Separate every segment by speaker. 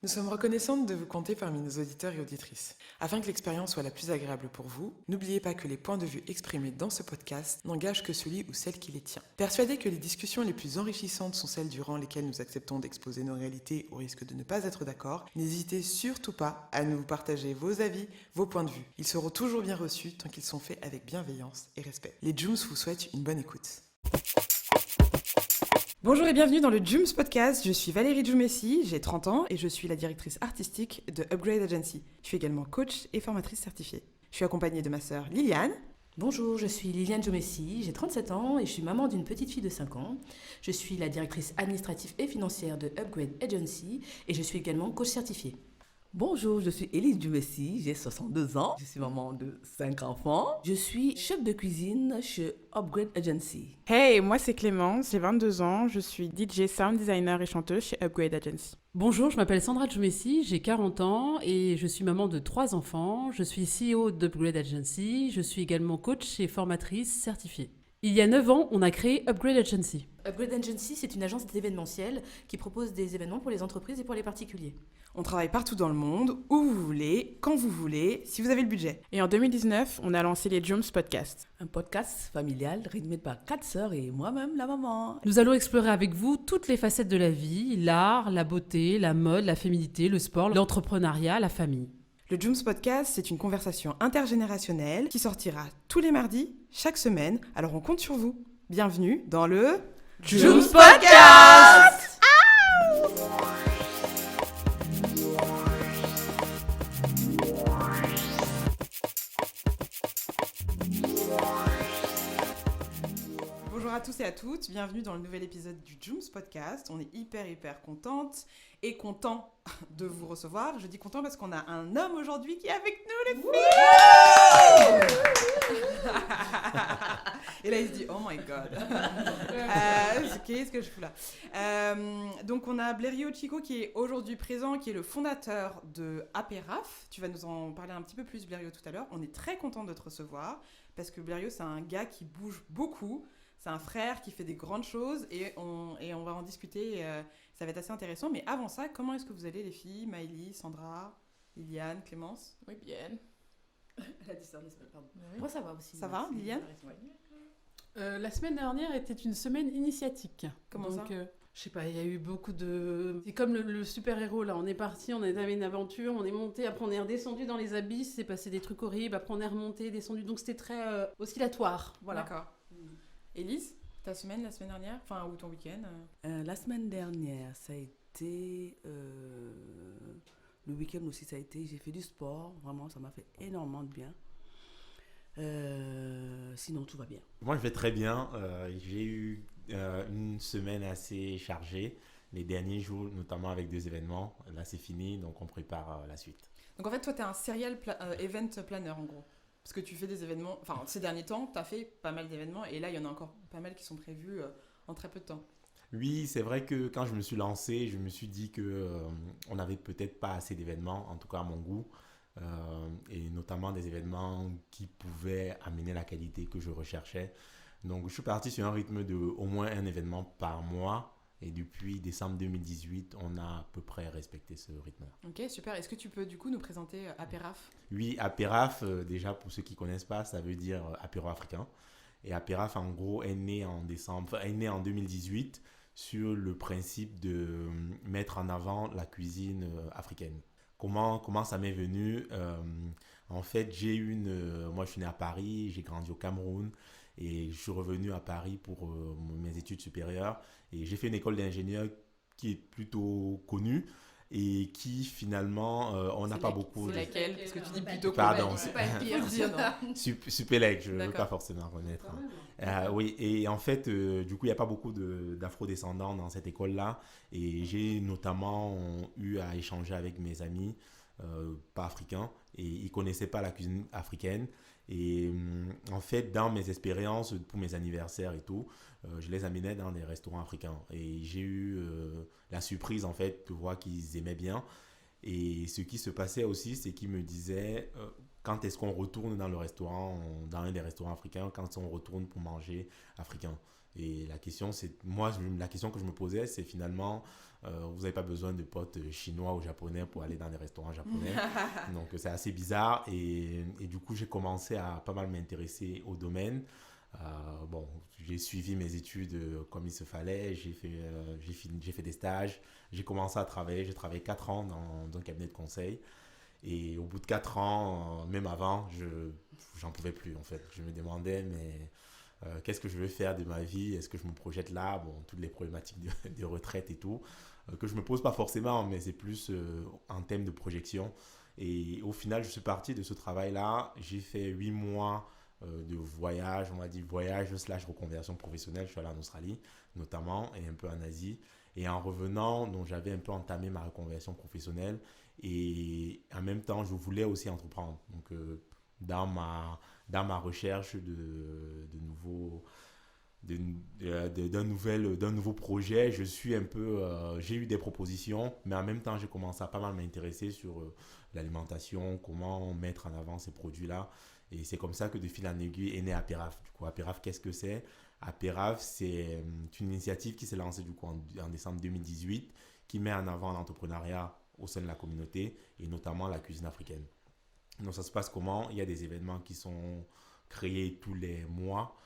Speaker 1: Nous sommes reconnaissantes de vous compter parmi nos auditeurs et auditrices. Afin que l'expérience soit la plus agréable pour vous, n'oubliez pas que les points de vue exprimés dans ce podcast n'engagent que celui ou celle qui les tient. Persuadés que les discussions les plus enrichissantes sont celles durant lesquelles nous acceptons d'exposer nos réalités au risque de ne pas être d'accord, n'hésitez surtout pas à nous partager vos avis, vos points de vue. Ils seront toujours bien reçus tant qu'ils sont faits avec bienveillance et respect. Les Jooms vous souhaitent une bonne écoute. Bonjour et bienvenue dans le Jooms Podcast. Je suis Valérie Djoumessi, j'ai 30 ans et je suis la directrice artistique de Upgrade Agency. Je suis également coach et formatrice certifiée. Je suis accompagnée de ma sœur Liliane.
Speaker 2: Bonjour, je suis Liliane Djoumessi, j'ai 37 ans et je suis maman d'une petite fille de 5 ans. Je suis la directrice administrative et financière de Upgrade Agency et je suis également coach certifiée.
Speaker 3: Bonjour, je suis Élise Djoumessi, j'ai 62 ans, je suis maman de 5 enfants. Je suis chef de cuisine chez Upgrade Agency.
Speaker 4: Hey, moi c'est Clémence, j'ai 22 ans, je suis DJ, sound designer et chanteuse chez Upgrade Agency.
Speaker 5: Bonjour, je m'appelle Sandra Djoumessi, j'ai 40 ans et je suis maman de 3 enfants. Je suis CEO d'Upgrade Agency, je suis également coach et formatrice certifiée. Il y a 9 ans, on a créé Upgrade Agency.
Speaker 2: Upgrade Agency, c'est une agence d'événementiel qui propose des événements pour les entreprises et pour les particuliers.
Speaker 1: On travaille partout dans le monde, où vous voulez, quand vous voulez, si vous avez le budget.
Speaker 4: Et en 2019, on a lancé les Jooms Podcast.
Speaker 3: Un podcast familial rythmé par 4 sœurs et moi-même la maman.
Speaker 5: Nous allons explorer avec vous toutes les facettes de la vie, l'art, la beauté, la mode, la féminité, le sport, l'entrepreneuriat, la famille.
Speaker 1: Le Jooms Podcast, c'est une conversation intergénérationnelle qui sortira tous les mardis, chaque semaine. Alors on compte sur vous. Bienvenue dans le
Speaker 4: Jooms Podcast.
Speaker 1: Bonjour à tous et à toutes, bienvenue dans le nouvel épisode du Jooms Podcast. On est hyper contente et content de vous recevoir. Je dis content parce qu'on a un homme aujourd'hui qui est avec nous, les filles. Et là il se dit oh my god. Qu'est-ce que je fous là. Donc on a Blériot Chico qui est aujourd'hui présent, qui est le fondateur de Apéraf. Tu vas nous en parler un petit peu plus, Blériot, tout à l'heure. On est très content de te recevoir parce que Blériot c'est un gars qui bouge beaucoup. C'est un frère qui fait des grandes choses et on va en discuter. Ça va être assez intéressant. Mais avant ça, comment est-ce que vous allez, les filles? Maëlys, Sandra, Liliane, Clémence?
Speaker 2: Oui, bien. Elle a dit ça, pardon.
Speaker 5: Oui.
Speaker 2: Moi, ça va aussi.
Speaker 1: Ça va, Liliane?
Speaker 5: La semaine dernière était une semaine initiatique.
Speaker 1: Comment ça
Speaker 5: je sais pas, il y a eu beaucoup de... C'est comme le super-héros, là. On est parti, on est allé une aventure, on est monté, après on est redescendu dans les abysses, c'est passé des trucs horribles, après on est remonté, descendu. Donc c'était très oscillatoire. Voilà.
Speaker 1: D'accord. Élise, ta semaine la semaine dernière? Enfin, ou ton week-end?
Speaker 3: La semaine dernière, ça a été... le week-end aussi, ça a été... J'ai fait du sport, vraiment, ça m'a fait énormément de bien. Sinon, tout va bien.
Speaker 6: Moi, je vais très bien. J'ai eu une semaine assez chargée. Les derniers jours, notamment avec 2 événements. Là, c'est fini, donc on prépare la suite.
Speaker 1: Donc en fait, toi, tu es un serial event planner en gros. Parce que tu fais des événements, enfin ces derniers temps, tu as fait pas mal d'événements et là, il y en a encore pas mal qui sont prévus en très peu de temps.
Speaker 6: Oui, c'est vrai que quand je me suis lancé, je me suis dit qu'on n'avait peut-être pas assez d'événements, en tout cas à mon goût, et notamment des événements qui pouvaient amener la qualité que je recherchais. Donc je suis parti sur un rythme de au moins un événement par mois. Et depuis décembre 2018, on a à peu près respecté ce rythme-là.
Speaker 1: Ok, super. Est-ce que tu peux du coup nous présenter Apéraf?
Speaker 6: Oui, Apéraf, déjà pour ceux qui ne connaissent pas, ça veut dire apéro africain. Et Apéraf, en gros, est né en 2018 sur le principe de mettre en avant la cuisine africaine. Comment ça m'est venu? En fait, moi je suis né à Paris, j'ai grandi au Cameroun. Et je suis revenu à Paris pour mes études supérieures. Et j'ai fait une école d'ingénieur qui est plutôt connue et qui finalement, on n'a pas beaucoup...
Speaker 1: C'est laquelle? Parce que tu dis plutôt
Speaker 6: Pardon,
Speaker 1: c'est pas le pire. Dire, non.
Speaker 6: Supélec, je ne veux
Speaker 1: D'accord.
Speaker 6: pas forcément connaître. Oui, et en fait, du coup, il n'y a pas beaucoup d'afro-descendants dans cette école-là. Et j'ai notamment eu à échanger avec mes amis, pas africains, et ils ne connaissaient pas la cuisine africaine. Et en fait, dans mes expériences pour mes anniversaires et tout, je les amenais dans des restaurants africains. Et j'ai eu la surprise, en fait, de voir qu'ils aimaient bien. Et ce qui se passait aussi, c'est qu'ils me disaient quand est-ce qu'on retourne dans le restaurant, dans un des restaurants africains, quand on retourne pour manger africain. Et la question que je me posais, c'est finalement, vous n'avez pas besoin de potes chinois ou japonais pour aller dans des restaurants japonais. Donc, c'est assez bizarre. Et du coup, j'ai commencé à pas mal m'intéresser au domaine. Bon, j'ai suivi mes études comme il se fallait. J'ai fait des stages. J'ai commencé à travailler. J'ai travaillé 4 ans dans un cabinet de conseil. Et au bout de 4 ans, même avant, j'en pouvais plus en fait. Je me demandais, mais qu'est-ce que je veux faire de ma vie? Est-ce que je me projette là? Bon, toutes les problématiques de retraite et tout, que je me pose pas forcément, mais c'est plus en thème de projection. Et au final, je suis parti de ce travail-là. J'ai fait 8 mois de voyage, on va dire voyage/reconversion professionnelle. Je suis allé en Australie notamment et un peu en Asie. Et en revenant, donc j'avais un peu entamé ma reconversion professionnelle et en même temps, je voulais aussi entreprendre. Donc, dans ma recherche d'un nouveau projet, j'ai eu des propositions, mais en même temps, j'ai commencé à pas mal m'intéresser sur l'alimentation, comment mettre en avant ces produits-là. Et c'est comme ça que de fil en aiguille est né Apéraf. Du coup, Apéraf, qu'est-ce que c'est? Apéraf, c'est une initiative qui s'est lancée du coup en décembre 2018, qui met en avant l'entrepreneuriat au sein de la communauté et notamment la cuisine africaine. Donc ça se passe comment? Il y a des événements qui sont créés tous les mois,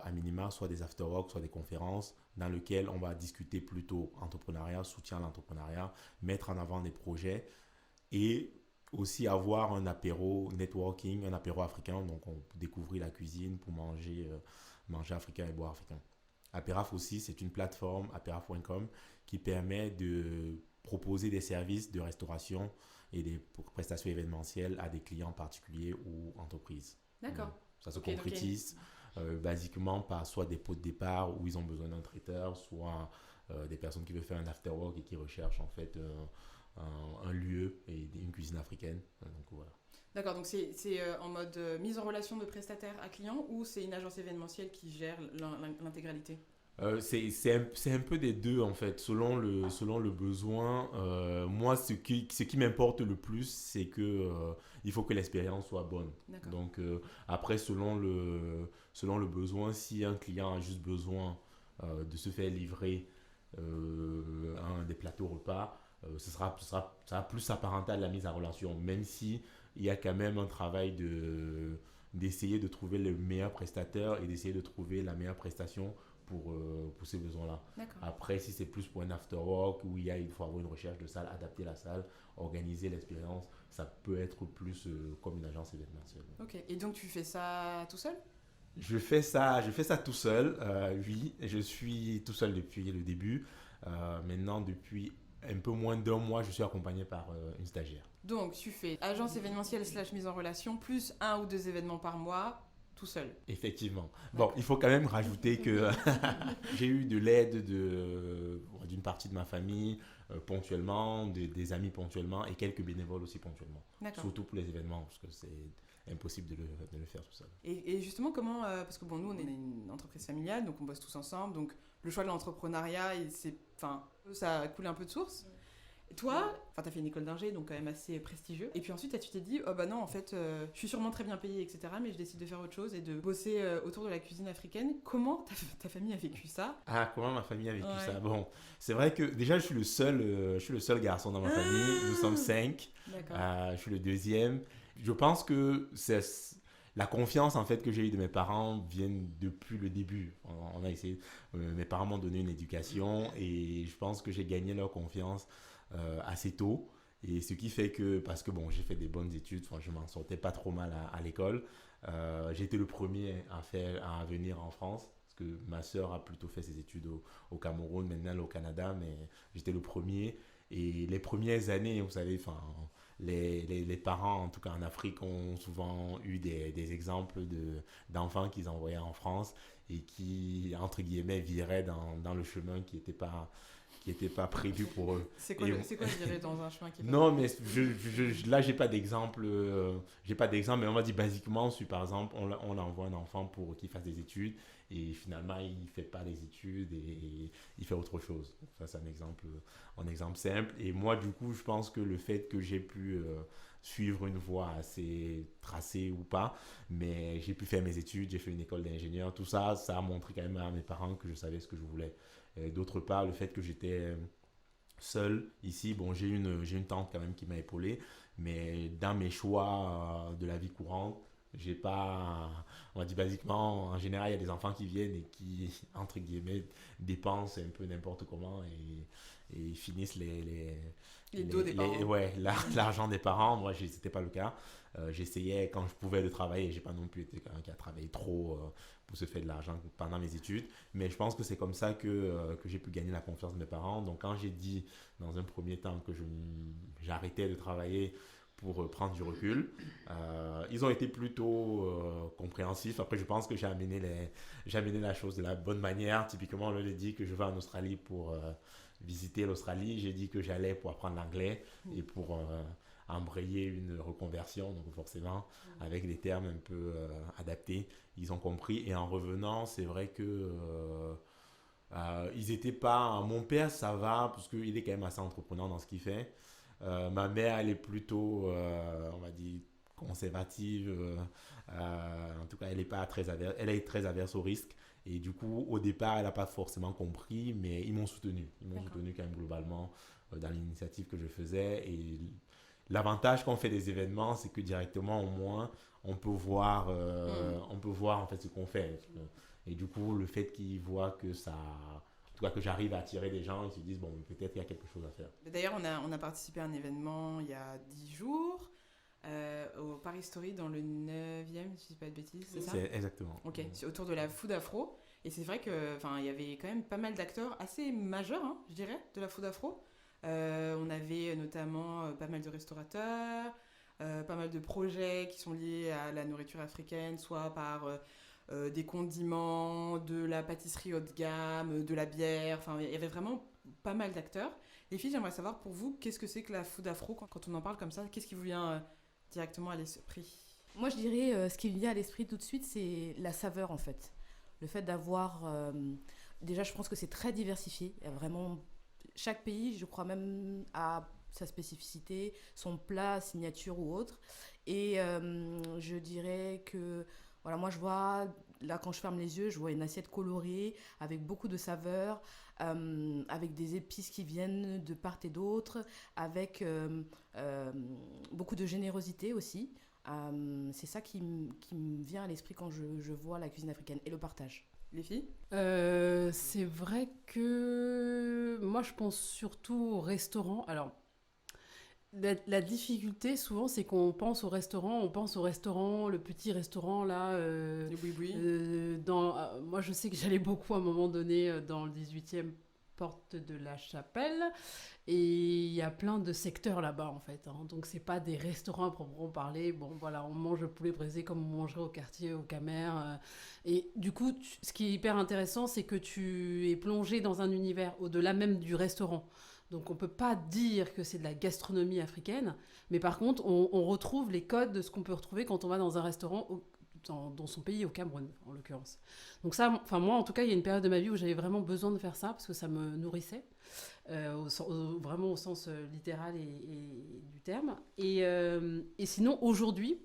Speaker 6: à minima, soit des after-work, soit des conférences, dans lesquelles on va discuter plutôt entrepreneuriat, soutien à l'entrepreneuriat, mettre en avant des projets et aussi avoir un apéro networking, un apéro africain. Donc on peut découvrir la cuisine pour manger africain et boire africain. Apéraf aussi, c'est une plateforme, apéraf.com, qui permet de proposer des services de restauration et des prestations événementielles à des clients particuliers ou entreprises.
Speaker 1: D'accord.
Speaker 6: Ça se concrétise basiquement par soit des pots de départ où ils ont besoin d'un traiteur, soit des personnes qui veulent faire un after-work et qui recherchent en fait un lieu et une cuisine africaine. Donc voilà.
Speaker 1: D'accord, donc c'est en mode mise en relation de prestataire à client ou c'est une agence événementielle qui gère l'intégralité?
Speaker 6: C'est un peu des deux en fait, selon le besoin. Moi, ce qui m'importe le plus, c'est que il faut que l'expérience soit bonne.
Speaker 1: D'accord.
Speaker 6: Donc après, selon le besoin, si un client a juste besoin de se faire livrer des plateaux repas, ça va plus s'apparenter à la mise en relation, même si il y a quand même un travail d'essayer de trouver le meilleur prestataire et d'essayer de trouver la meilleure prestation pour ces besoins-là.
Speaker 1: D'accord.
Speaker 6: Après, si c'est plus pour un after-work où il faut avoir une recherche de salle, adapter la salle, organiser l'expérience, ça peut être plus comme une agence événementielle.
Speaker 1: Ok, et donc tu fais ça tout seul?
Speaker 6: Je fais ça tout seul, oui. Je suis tout seul depuis le début. Maintenant, depuis un peu moins d'un mois, je suis accompagné par une stagiaire.
Speaker 1: Donc tu fais agence événementielle / mise en relation, plus 1 ou 2 événements par mois, tout seul.
Speaker 6: Effectivement. Bon, il faut quand même rajouter que j'ai eu de l'aide d'une partie de ma famille ponctuellement, des amis ponctuellement et quelques bénévoles aussi ponctuellement.
Speaker 1: D'accord.
Speaker 6: Surtout pour les événements, parce que c'est impossible de le faire tout seul.
Speaker 1: Et justement, comment, parce que bon, nous on est une entreprise familiale, donc on bosse tous ensemble, donc le choix de l'entrepreneuriat, ça a coulé un peu de source. Et toi, t'as fait une école d'ingé, donc quand même assez prestigieux. Et puis ensuite, tu t'es dit, oh bah non, en fait, je suis sûrement très bien payée, etc. Mais je décide de faire autre chose et de bosser autour de la cuisine africaine. Comment ta famille a vécu ça?
Speaker 6: Ah, comment ma famille a vécu ça? Bon, c'est vrai que déjà, je suis le seul garçon dans ma famille. Nous sommes 5.
Speaker 1: D'accord.
Speaker 6: Je suis le deuxième. Je pense que la confiance en fait que j'ai eue de mes parents vient depuis le début. On a essayé. Mes parents m'ont donné une éducation et je pense que j'ai gagné leur confiance assez tôt. Et ce qui fait que, parce que bon, j'ai fait des bonnes études, je m'en sortais pas trop mal à l'école. J'ai été le premier à venir en France, parce que ma sœur a plutôt fait ses études au Cameroun, maintenant elle est au Canada, mais j'étais le premier. Et les premières années, vous savez, les parents, en tout cas en Afrique, ont souvent eu des exemples d'enfants qu'ils envoyaient en France et qui, entre guillemets, viraient dans le chemin qui n'était pas qui n'était pas prévu pour eux.
Speaker 1: C'est quoi, je dirais, dans un chemin qui est pas
Speaker 6: Non, mais là, j'ai pas d'exemple. Mais on va dire basiquement, si par exemple, on envoie un enfant pour qu'il fasse des études et finalement, il fait pas les études et il fait autre chose. Ça, c'est un exemple simple. Et moi, du coup, je pense que le fait que j'ai pu suivre une voie assez tracée ou pas, mais j'ai pu faire mes études, j'ai fait une école d'ingénieur, tout ça, ça a montré quand même à mes parents que je savais ce que je voulais. Et d'autre part, le fait que j'étais seul ici, bon, j'ai une tante quand même qui m'a épaulé, mais dans mes choix de la vie courante, j'ai pas, on va dire basiquement, en général, il y a des enfants qui viennent et qui, entre guillemets, dépensent un peu n'importe comment et finissent
Speaker 1: les dos des parents.
Speaker 6: Ouais, l'argent des parents. Moi, c'était pas le cas. J'essayais quand je pouvais de travailler. J'ai pas non plus été quelqu'un qui a travaillé trop pour se faire de l'argent pendant mes études. Mais je pense que c'est comme ça que j'ai pu gagner la confiance de mes parents. Donc, quand j'ai dit dans un premier temps que j'arrêtais de travailler pour prendre du recul, ils ont été plutôt compréhensifs. Après, je pense que j'ai amené la chose de la bonne manière. Typiquement, on leur a dit que je vais en Australie pour visiter l'Australie. J'ai dit que j'allais pour apprendre l'anglais et pour embrayer une reconversion. Donc forcément, avec des termes un peu adaptés, ils ont compris. Et en revenant, c'est vrai que ils étaient pas... Mon père, ça va, parce qu'il est quand même assez entreprenant dans ce qu'il fait. Ma mère, elle est plutôt, on va dire, conservative. En tout cas, elle est très averse au risque. Et du coup, au départ, elle n'a pas forcément compris, mais ils m'ont soutenu. Ils m'ont soutenu quand même globalement dans l'initiative que je faisais. Et l'avantage quand on fait des événements, c'est que directement, au moins, on peut voir en fait ce qu'on fait. Et du coup, le fait qu'ils voient que ça... En tout cas, que j'arrive à attirer des gens, ils se disent, bon, peut-être qu'il y a quelque chose à faire.
Speaker 1: D'ailleurs, on a participé à un événement il y a 10 jours au Paris Story dans le 9e, si je ne dis pas de bêtises, c'est ça ?
Speaker 6: C'est exactement.
Speaker 1: Ok, c'est autour de la food afro. Et c'est vrai qu'il y avait quand même pas mal d'acteurs assez majeurs, hein, je dirais, de la food afro. On avait notamment pas mal de restaurateurs, pas mal de projets qui sont liés à la nourriture africaine, soit par des condiments, de la pâtisserie haut de gamme, de la bière. Enfin, il y avait vraiment pas mal d'acteurs. Les filles, j'aimerais savoir pour vous, qu'est-ce que c'est que la food afro quand on en parle comme ça ? Qu'est-ce qui vous vient directement à l'esprit ?
Speaker 2: Moi, je dirais, ce qui me vient à l'esprit tout de suite, c'est la saveur, en fait. Le fait d'avoir... déjà, je pense que c'est très diversifié. Il y a vraiment... Chaque pays, je crois même, a sa spécificité, son plat, signature ou autre. Et je dirais que... Voilà, moi, je vois... Là, quand je ferme les yeux, je vois une assiette colorée, avec beaucoup de saveurs, avec des épices qui viennent de part et d'autre, avec beaucoup de générosité aussi. C'est ça qui me vient à l'esprit quand je vois la cuisine africaine et le partage.
Speaker 1: Les filles ?
Speaker 5: C'est vrai que moi je pense surtout au restaurant. Alors la difficulté souvent c'est qu'on pense au restaurant, le petit restaurant là.
Speaker 1: Le boui-boui.
Speaker 5: Moi je sais que j'allais beaucoup à un moment donné dans le 18e porte de la Chapelle. Et il y a plein de secteurs là-bas, en fait. Hein. Donc, c'est pas des restaurants à proprement parler. Bon, voilà, on mange le poulet braisé comme on mangerait au quartier, au Camer. Et du coup, ce qui est hyper intéressant, c'est que tu es plongé dans un univers au-delà même du restaurant. Donc, on peut pas dire que c'est de la gastronomie africaine. Mais par contre, on retrouve les codes de ce qu'on peut retrouver quand on va dans un restaurant dans son pays, au Cameroun, en l'occurrence. Donc ça, moi, en tout cas, il y a une période de ma vie où j'avais vraiment besoin de faire ça, parce que ça me nourrissait, vraiment au sens littéral et du terme. Et sinon, aujourd'hui,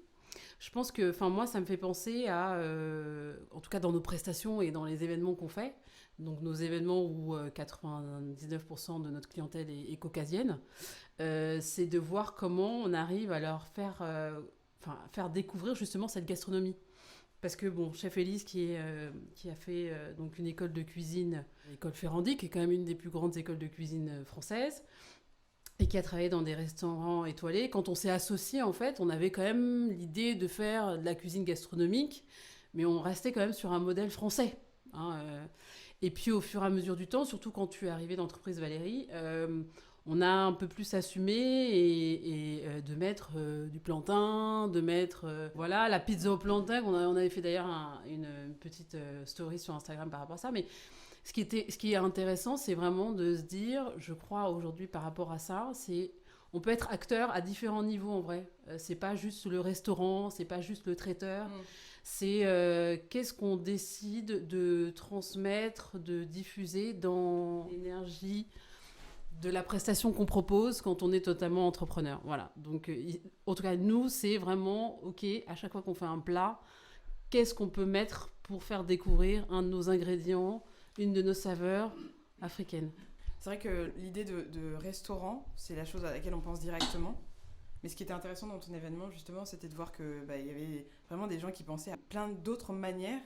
Speaker 5: je pense que, moi, ça me fait penser à, en tout cas dans nos prestations et dans les événements qu'on fait, donc nos événements où 99% de notre clientèle est caucasienne, c'est de voir comment on arrive à leur faire découvrir justement cette gastronomie. Parce que, Chef Élise, qui a fait donc une école de cuisine, l'école Ferrandi, qui est quand même une des plus grandes écoles de cuisine françaises, et qui a travaillé dans des restaurants étoilés, quand on s'est associés, en fait, on avait quand même l'idée de faire de la cuisine gastronomique, mais on restait quand même sur un modèle français. Hein, Et puis, au fur et à mesure du temps, surtout quand tu es arrivée d'entreprise Valérie, on a un peu plus assumé et de mettre du plantain, de mettre la pizza au plantain. On avait fait d'ailleurs une petite story sur Instagram par rapport à ça. Mais Ce qui est intéressant, c'est vraiment de se dire, je crois aujourd'hui par rapport à ça, on peut être acteur à différents niveaux en vrai. C'est pas juste le restaurant, c'est pas juste le traiteur. C'est qu'est-ce qu'on décide de transmettre, de diffuser dans l'énergie de la prestation qu'on propose quand on est totalement entrepreneur. Voilà. Donc, en tout cas, nous, c'est vraiment, OK, à chaque fois qu'on fait un plat, qu'est-ce qu'on peut mettre pour faire découvrir un de nos ingrédients, une de nos saveurs africaines.
Speaker 1: C'est vrai que l'idée de restaurant, c'est la chose à laquelle on pense directement. Mais ce qui était intéressant dans ton événement, justement, c'était de voir qu'il y avait vraiment des gens qui pensaient à plein d'autres manières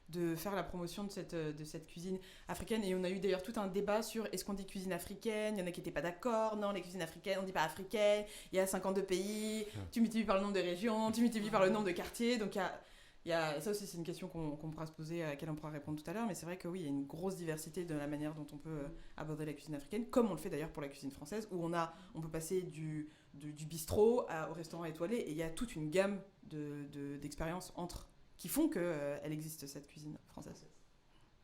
Speaker 1: de faire la promotion de cette cuisine africaine. Et on a eu d'ailleurs tout un débat sur est-ce qu'on dit cuisine africaine, il y en a qui n'étaient pas d'accord, non, les cuisines africaines, on ne dit pas africaine, il y a 52 pays, tu multiplies par le nombre de régions, tu multiplies par le nombre de quartiers, donc et ça aussi c'est une question qu'on pourra se poser, à laquelle on pourra répondre tout à l'heure, mais c'est vrai que oui, il y a une grosse diversité de la manière dont on peut aborder la cuisine africaine, comme on le fait d'ailleurs pour la cuisine française, où on peut passer du bistrot au restaurant étoilé, et il y a toute une gamme d'expériences qui font qu'elle existe, cette cuisine française.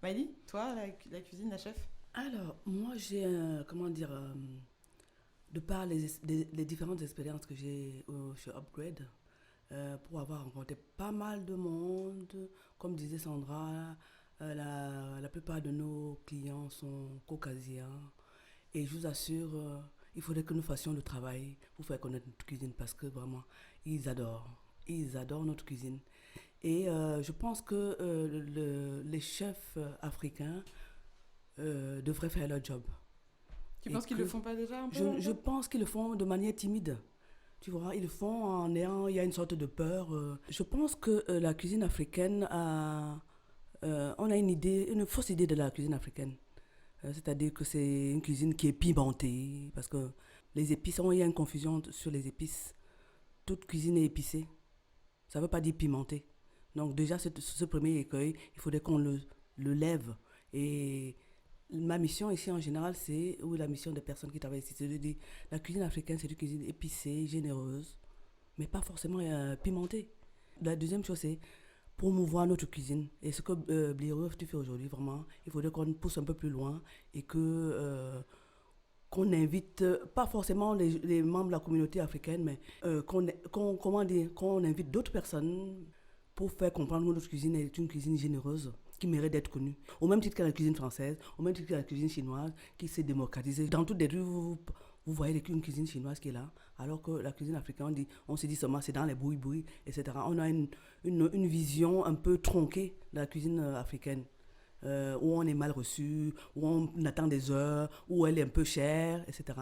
Speaker 1: Maïli, toi, la cuisine, la chef?
Speaker 3: Alors, moi, j'ai de par les différentes expériences que j'ai chez Upgrade, pour avoir rencontré pas mal de monde, comme disait Sandra, la plupart de nos clients sont caucasiens. Et je vous assure, il faudrait que nous fassions le travail pour faire connaître notre cuisine parce que vraiment, ils adorent notre cuisine. Et je pense que les chefs africains devraient faire leur job.
Speaker 1: Tu penses qu'ils ne le font pas déjà un peu?
Speaker 3: Je pense qu'ils le font de manière timide. Tu vois, ils le font il y a une sorte de peur. Je pense que la cuisine africaine on a une fausse idée de la cuisine africaine. C'est-à-dire que c'est une cuisine qui est pimentée, parce que les épices, il y a une confusion sur les épices. Toute cuisine est épicée. Ça ne veut pas dire pimentée. Donc déjà, ce premier écueil, il faudrait qu'on le lève. Et ma mission ici en général, ou la mission des personnes qui travaillent ici, c'est de dire la cuisine africaine, c'est une cuisine épicée, généreuse, mais pas forcément pimentée. La deuxième chose, c'est promouvoir notre cuisine. Et ce que Blaireau, tu fais aujourd'hui, vraiment, il faudrait qu'on pousse un peu plus loin et qu'on invite, pas forcément les membres de la communauté africaine, mais qu'on invite d'autres personnes pour faire comprendre que notre cuisine est une cuisine généreuse qui mérite d'être connue. Au même titre que la cuisine française, au même titre que la cuisine chinoise qui s'est démocratisée. Dans toutes les rues, vous voyez une cuisine chinoise qui est là, alors que la cuisine africaine, on se dit seulement c'est dans les bouillis, etc. On a une vision un peu tronquée de la cuisine africaine, où on est mal reçu, où on attend des heures, où elle est un peu chère, etc.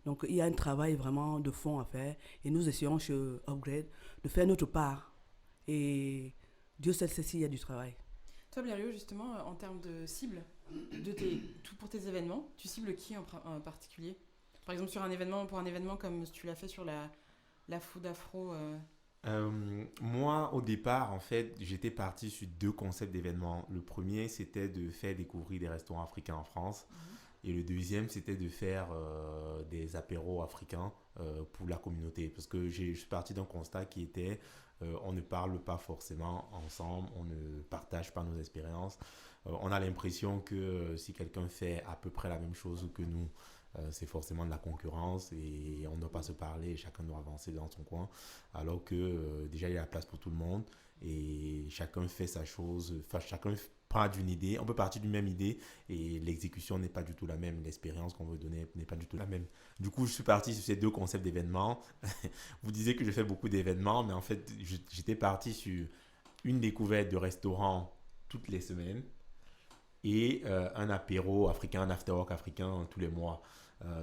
Speaker 3: Donc il y a un travail vraiment de fond à faire, et nous essayons chez Upgrade de faire notre part. Et Dieu seul sait s'il y a du travail.
Speaker 1: Toi, Blériot, justement, en termes de cible, pour tes événements, tu cibles qui en particulier? Par exemple, pour un événement comme tu l'as fait sur la food afro.
Speaker 6: Moi, au départ, en fait, j'étais parti sur 2 concepts d'événements. Le premier, c'était de faire découvrir des restaurants africains en France. Et le deuxième, c'était de faire des apéros africains pour la communauté. Parce que je suis parti d'un constat qui était on ne parle pas forcément ensemble, on ne partage pas nos expériences. On a l'impression que si quelqu'un fait à peu près la même chose que nous, c'est forcément de la concurrence et on ne doit pas se parler, chacun doit avancer dans son coin. Alors que déjà, il y a la place pour tout le monde et chacun fait sa chose, chacun part d'une idée, on peut partir d'une même idée et l'exécution n'est pas du tout la même, l'expérience qu'on veut donner n'est pas du tout la même. Du coup, je suis parti sur ces 2 concepts d'événements. Vous disiez que je fais beaucoup d'événements, mais en fait, j'étais parti sur une découverte de restaurant toutes les semaines et un apéro africain, un after-work africain tous les mois.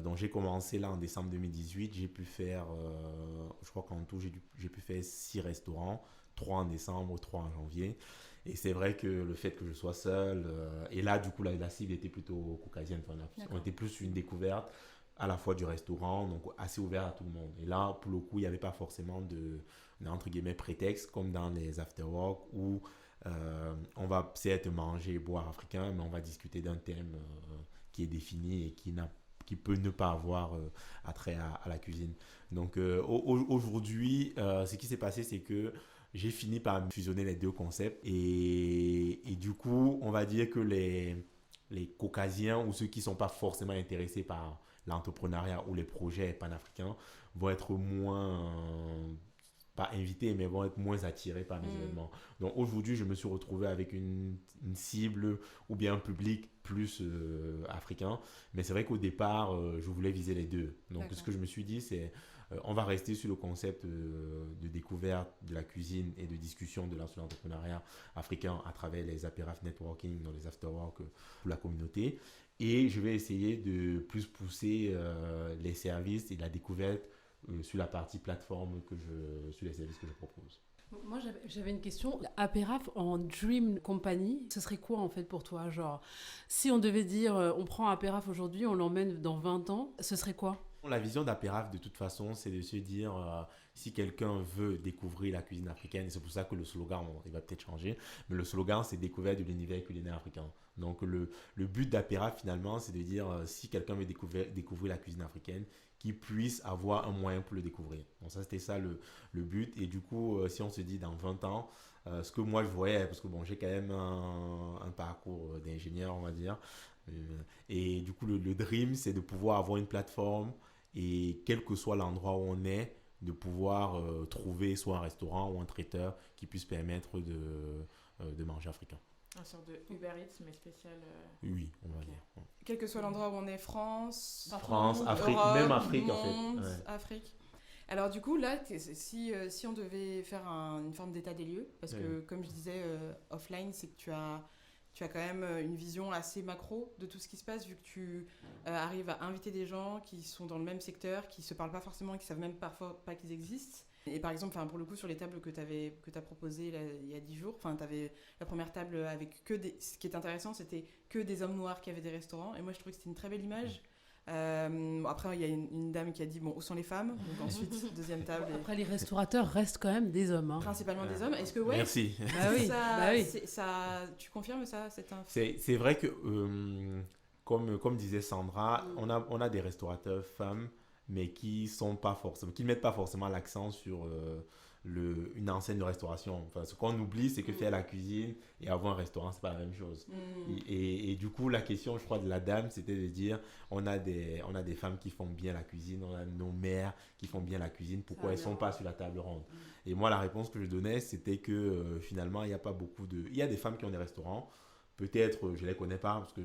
Speaker 6: Donc j'ai commencé là en décembre 2018, j'ai pu faire, je crois qu'en tout j'ai pu faire 6 restaurants, 3 en décembre, 3 en janvier. Et c'est vrai que le fait que je sois seul, et là du coup la cible était plutôt caucasienne, on était plus sur une découverte à la fois du restaurant, donc assez ouvert à tout le monde. Et là pour le coup il n'y avait pas forcément entre guillemets prétexte comme dans les after-work où on va certes manger et boire africain, mais on va discuter d'un thème qui est défini et qui peut ne pas avoir attrait à la cuisine. Donc aujourd'hui, ce qui s'est passé, c'est que j'ai fini par fusionner les 2 concepts et du coup, on va dire que les caucasiens ou ceux qui ne sont pas forcément intéressés par l'entrepreneuriat ou les projets panafricains vont être moins, pas invités, mais vont être moins attirés par mes événements. Donc aujourd'hui, je me suis retrouvé avec une cible ou bien un public plus africain. Mais c'est vrai qu'au départ, je voulais viser les deux. Donc ce que je me suis dit, c'est on va rester sur le concept de découverte de la cuisine et de discussion sur l'entrepreneuriat africain à travers les apéras networking, dans les afterwork pour la communauté. Et je vais essayer de plus pousser les services et la découverte sur la partie plateforme sur les services que je propose.
Speaker 5: Moi, j'avais une question. Apéraf en Dream Company, ce serait quoi en fait pour toi? Genre, si on devait dire on prend Apéraf aujourd'hui, on l'emmène dans 20 ans, ce serait quoi?
Speaker 6: La vision d'Apéraf, de toute façon, c'est de se dire si quelqu'un veut découvrir la cuisine africaine, et c'est pour ça que le slogan, il va peut-être changer, mais le slogan, c'est découvrir de l'univers culinaire africain. Donc, le but d'Apéraf, finalement, c'est de dire si quelqu'un veut découvrir la cuisine africaine, qu'il puisse avoir un moyen pour le découvrir. Donc, ça, c'était ça le but. Et du coup, si on se dit dans 20 ans, ce que moi je voyais, parce que bon, j'ai quand même un parcours d'ingénieur, on va dire, et du coup, le dream, c'est de pouvoir avoir une plateforme et quel que soit l'endroit où on est, de pouvoir trouver soit un restaurant ou un traiteur qui puisse permettre de manger africain.
Speaker 4: Un sorte de Uber Eats, mais spécial.
Speaker 6: Oui, on va dire. Ouais.
Speaker 1: Quel que soit l'endroit où on est, France,
Speaker 6: Afrique,
Speaker 1: Europe,
Speaker 6: même Afrique
Speaker 1: monde,
Speaker 6: en fait. Ouais.
Speaker 1: Afrique. Alors du coup, là, si on devait faire une forme d'état des lieux, parce que comme je disais, offline, c'est que tu as quand même une vision assez macro de tout ce qui se passe, vu que tu arrives à inviter des gens qui sont dans le même secteur, qui ne se parlent pas forcément et qui ne savent même parfois pas qu'ils existent. Et par exemple, pour le coup, sur les tables que tu as proposées il y a 10 jours, tu avais la première table avec ce qui est intéressant, c'était que des hommes noirs qui avaient des restaurants. Et moi, je trouvais que c'était une très belle image. Après, il y a une dame qui a dit, bon, où sont les femmes? Donc ensuite, deuxième table.
Speaker 5: Après, les restaurateurs restent quand même des hommes. Hein.
Speaker 1: Principalement des hommes. Est-ce que,
Speaker 6: Merci.
Speaker 1: tu confirmes ça,
Speaker 6: c'est vrai que, comme disait Sandra, on a des restaurateurs femmes, mais qui ne mettent pas forcément l'accent sur une enseigne de restauration. Enfin, ce qu'on oublie, c'est que faire la cuisine et avoir un restaurant, c'est pas la même chose. Et du coup, la question, je crois, de la dame, c'était de dire, on a des femmes qui font bien la cuisine, on a nos mères qui font bien la cuisine, pourquoi elles ne sont pas sur la table ronde? Et moi, la réponse que je donnais, c'était que finalement, il y a pas beaucoup de... Il y a des femmes qui ont des restaurants. Peut-être, je ne les connais pas, parce que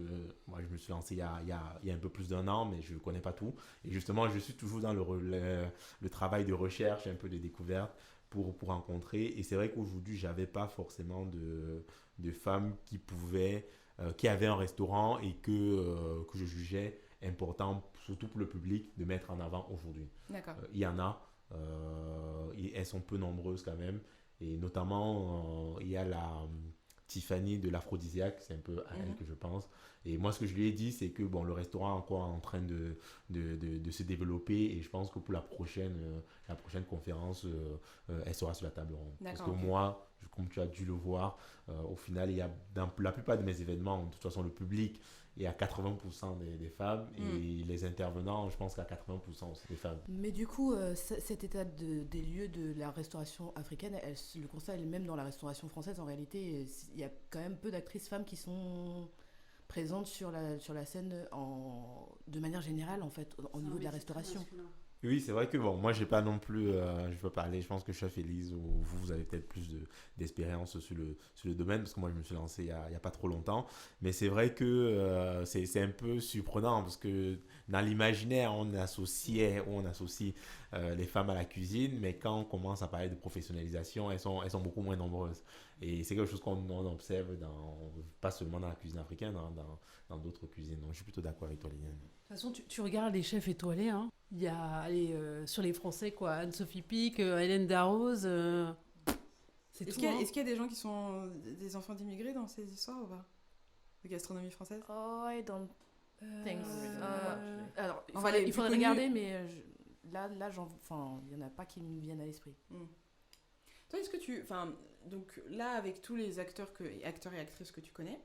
Speaker 6: moi, je me suis lancé il y a un peu plus d'1 an, mais je ne connais pas tout. Et justement, je suis toujours dans le travail de recherche, un peu de découverte, pour rencontrer. Et c'est vrai qu'aujourd'hui, je n'avais pas forcément de femmes qui avaient un restaurant et que je jugeais important, surtout pour le public, de mettre en avant aujourd'hui.
Speaker 1: D'accord.
Speaker 6: Il y en a, elles sont peu nombreuses quand même. Et notamment, il y a Tiffany de l'Aphrodisiaque, c'est un peu à elle que je pense. Et moi, ce que je lui ai dit, c'est que le restaurant est encore en train de se développer et je pense que pour la prochaine conférence, elle sera sur la table ronde. Parce que moi, comme tu as dû le voir, au final, il y a dans la plupart de mes événements, de toute façon, le public est à 80% des femmes et les intervenants, je pense qu'à 80% aussi des femmes.
Speaker 2: Mais du coup, cet état des lieux de la restauration africaine, le constat est le même dans la restauration française. En réalité, il y a quand même peu d'actrices femmes qui sont présentes sur la scène de manière générale, en fait, au niveau de la restauration.
Speaker 6: Oui, c'est vrai que moi, j'ai pas non plus, je peux parler, je pense que Chef Élise ou vous avez peut-être plus d'expérience sur le domaine, parce que moi, je me suis lancé il y a pas trop longtemps. Mais c'est vrai que c'est un peu surprenant, parce que dans l'imaginaire, on associe les femmes à la cuisine, mais quand on commence à parler de professionnalisation, elles sont beaucoup moins nombreuses. Et c'est quelque chose qu'on observe pas seulement dans la cuisine africaine, dans d'autres cuisines. Donc, je suis plutôt d'accord avec toi, Liliane.
Speaker 5: De toute façon, tu regardes les chefs étoilés, hein. Il y a sur les Français, quoi, Anne-Sophie Pic, Hélène Darroze. C'est
Speaker 1: Est-ce
Speaker 5: tout.
Speaker 1: qu'il y a des gens qui sont des enfants d'immigrés dans ces histoires ou pas? De gastronomie française?
Speaker 2: Oh, I don't think so. Alors, il faudrait regarder, mais là, il n'y en a pas qui me viennent à l'esprit.
Speaker 1: Toi, est-ce que donc là, avec tous les acteurs et actrices que tu connais,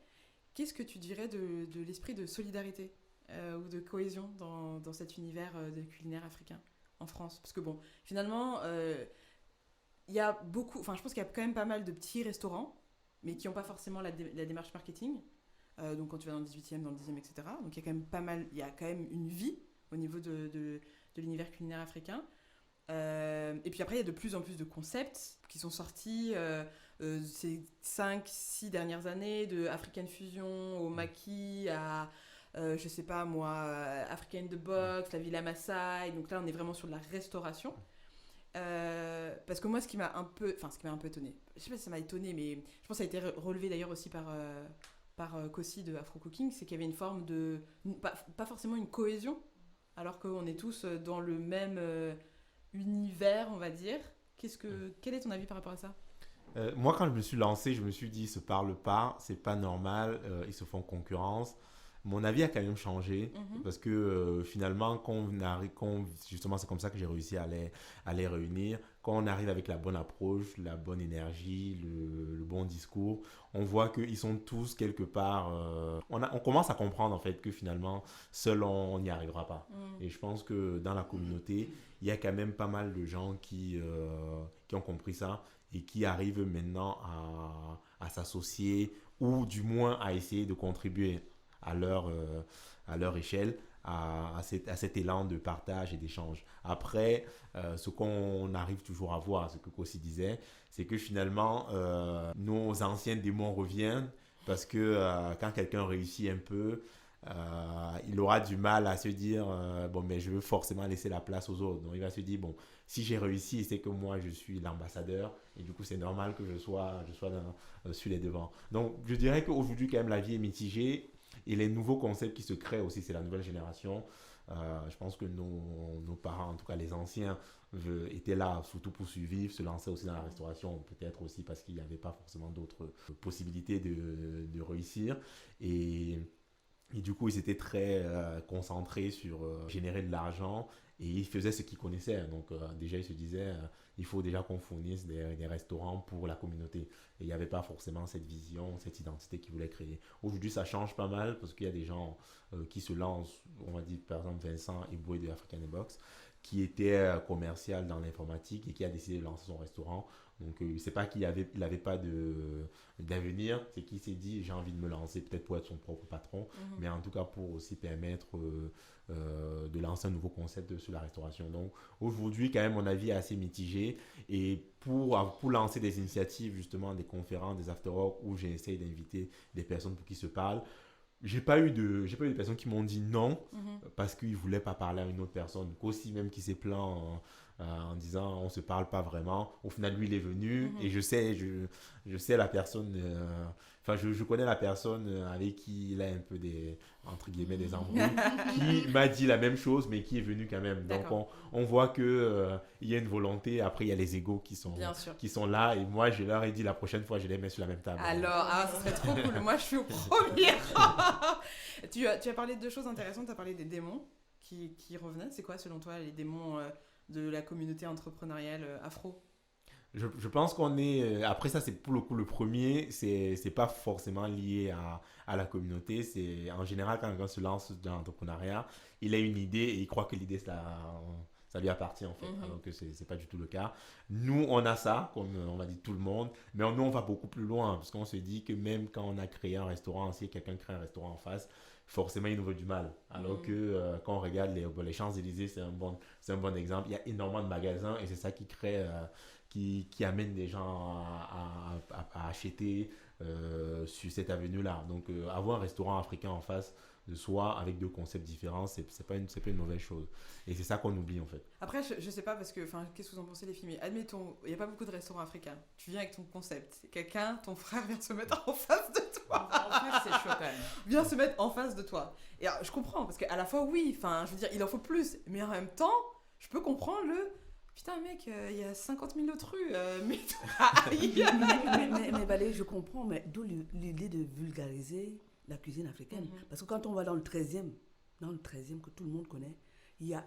Speaker 1: qu'est-ce que tu dirais de l'esprit de solidarité ou de cohésion dans cet univers de culinaire africain en France? Parce que finalement, il y a beaucoup, je pense qu'il y a quand même pas mal de petits restaurants, mais qui n'ont pas forcément la démarche marketing. donc quand tu vas dans le 18e, dans le 10e, etc. Donc il y a quand même pas mal, il y a quand même une vie au niveau de l'univers culinaire africain. Et puis après, il y a de plus en plus de concepts qui sont sortis ces 5-6 dernières années, de African Fusion au maquis à, je sais pas moi, Africa in the Box, la Villa Maasai. Donc là, on est vraiment sur de la restauration. Parce que moi, ce qui m'a un peu étonné, je sais pas si ça m'a étonné, mais je pense que ça a été relevé d'ailleurs aussi par Kossi de Afro Cooking, c'est qu'il y avait une forme de, pas forcément une cohésion, alors qu'on est tous dans le même univers, on va dire. Quel est ton avis par rapport à ça?
Speaker 6: Moi, quand je me suis lancé, je me suis dit, ils se parlent pas, c'est pas normal, ils se font concurrence. Mon avis a quand même changé parce que finalement, justement, c'est comme ça que j'ai réussi à les réunir. Quand on arrive avec la bonne approche, la bonne énergie, le bon discours, on voit qu'ils sont tous quelque part. On commence à comprendre en fait que finalement, seul on n'y arrivera pas. Et je pense que dans la communauté, il y a quand même pas mal de gens qui ont compris ça et qui arrivent maintenant à s'associer ou du moins à essayer de contribuer à leur échelle, à cet élan de partage et d'échange. Après, ce qu'on arrive toujours à voir, ce que Kossi disait, c'est que finalement, nos anciens démons reviennent parce que quand quelqu'un réussit un peu, il aura du mal à se dire bon, mais je veux forcément laisser la place aux autres. Donc il va se dire bon, si j'ai réussi, c'est que moi je suis l'ambassadeur et du coup c'est normal que je sois sur les devants. Donc je dirais qu'aujourd'hui quand même la vie est mitigée. Et les nouveaux concepts qui se créent aussi, c'est la nouvelle génération. Je pense que nos parents, en tout cas les anciens, étaient là surtout pour survivre, se lancer aussi dans la restauration, peut-être aussi parce qu'il n'y avait pas forcément d'autres possibilités de réussir. Et du coup, ils étaient très concentrés sur générer de l'argent et ils faisaient ce qu'ils connaissaient. Donc déjà, ils se disaient, il faut déjà qu'on fournisse des restaurants pour la communauté. Et il n'y avait pas forcément cette vision, cette identité qu'ils voulaient créer. Aujourd'hui, ça change pas mal parce qu'il y a des gens qui se lancent, on va dire par exemple Vincent Eboué de Africa in the Box, qui était commercial dans l'informatique et qui a décidé de lancer son restaurant. Donc, c'est pas qu'il n'avait pas d'avenir, c'est qu'il s'est dit j'ai envie de me lancer peut-être pour être son propre patron, mais en tout cas pour aussi permettre de lancer un nouveau concept sur la restauration. Donc, aujourd'hui, quand même, mon avis est assez mitigé. Et pour lancer des initiatives, justement, des conférences, des after-work où j'essaie d'inviter des personnes pour qu'ils se parlent, j'ai pas eu de personnes qui m'ont dit non parce qu'ils voulaient pas parler à une autre personne. Qu'aussi même qui s'est plaint en disant on se parle pas vraiment. Au final, lui il est venu et je sais la personne. Je connais la personne avec qui il a un peu entre guillemets des embrouilles, qui m'a dit la même chose mais qui est venu quand même. Donc on voit que il y a une volonté. Après il y a les égos qui sont là et moi je leur ai dit la prochaine fois je les mets sur la même table.
Speaker 1: Alors ça serait trop cool. Moi je suis au premier. Tu as parlé de deux choses intéressantes. Tu as parlé des démons qui revenaient. C'est quoi selon toi les démons de la communauté entrepreneuriale afro?
Speaker 6: Je pense qu'on est... Après ça, c'est pour le coup le premier, c'est pas forcément lié à la communauté. C'est, en général, quand quelqu'un se lance dans l'entrepreneuriat, il a une idée et il croit que l'idée, ça lui appartient en fait. Alors que c'est pas du tout le cas. Nous, on a ça, comme on va dire tout le monde, mais nous, on va beaucoup plus loin parce qu'on se dit que même quand on a créé un restaurant, si quelqu'un crée un restaurant en face, forcément, il nous veut du mal. Alors que quand on regarde les Champs-Élysées, c'est un bon exemple. Il y a énormément de magasins et c'est ça qui crée... qui amène les gens à acheter sur cette avenue-là. Donc, avoir un restaurant africain en face de soi avec deux concepts différents, c'est pas une mauvaise chose. Et c'est ça qu'on oublie en fait.
Speaker 1: Après, je sais pas parce que, qu'est-ce que vous en pensez les filles, mais admettons, il n'y a pas beaucoup de restaurants africains. Tu viens avec ton concept. Ton frère vient se mettre en face de toi.
Speaker 2: En fait, c'est chaud quand même.
Speaker 1: Vient se mettre en face de toi. Et alors, je comprends parce qu'à la fois, oui, je veux dire, il en faut plus. Mais en même temps, je peux comprendre putain mec, il y a 50 000 autres rues, mais
Speaker 3: mais Valérie, je comprends, mais d'où l'idée de vulgariser la cuisine africaine. Parce que quand on va dans le 13e que tout le monde connaît, il y a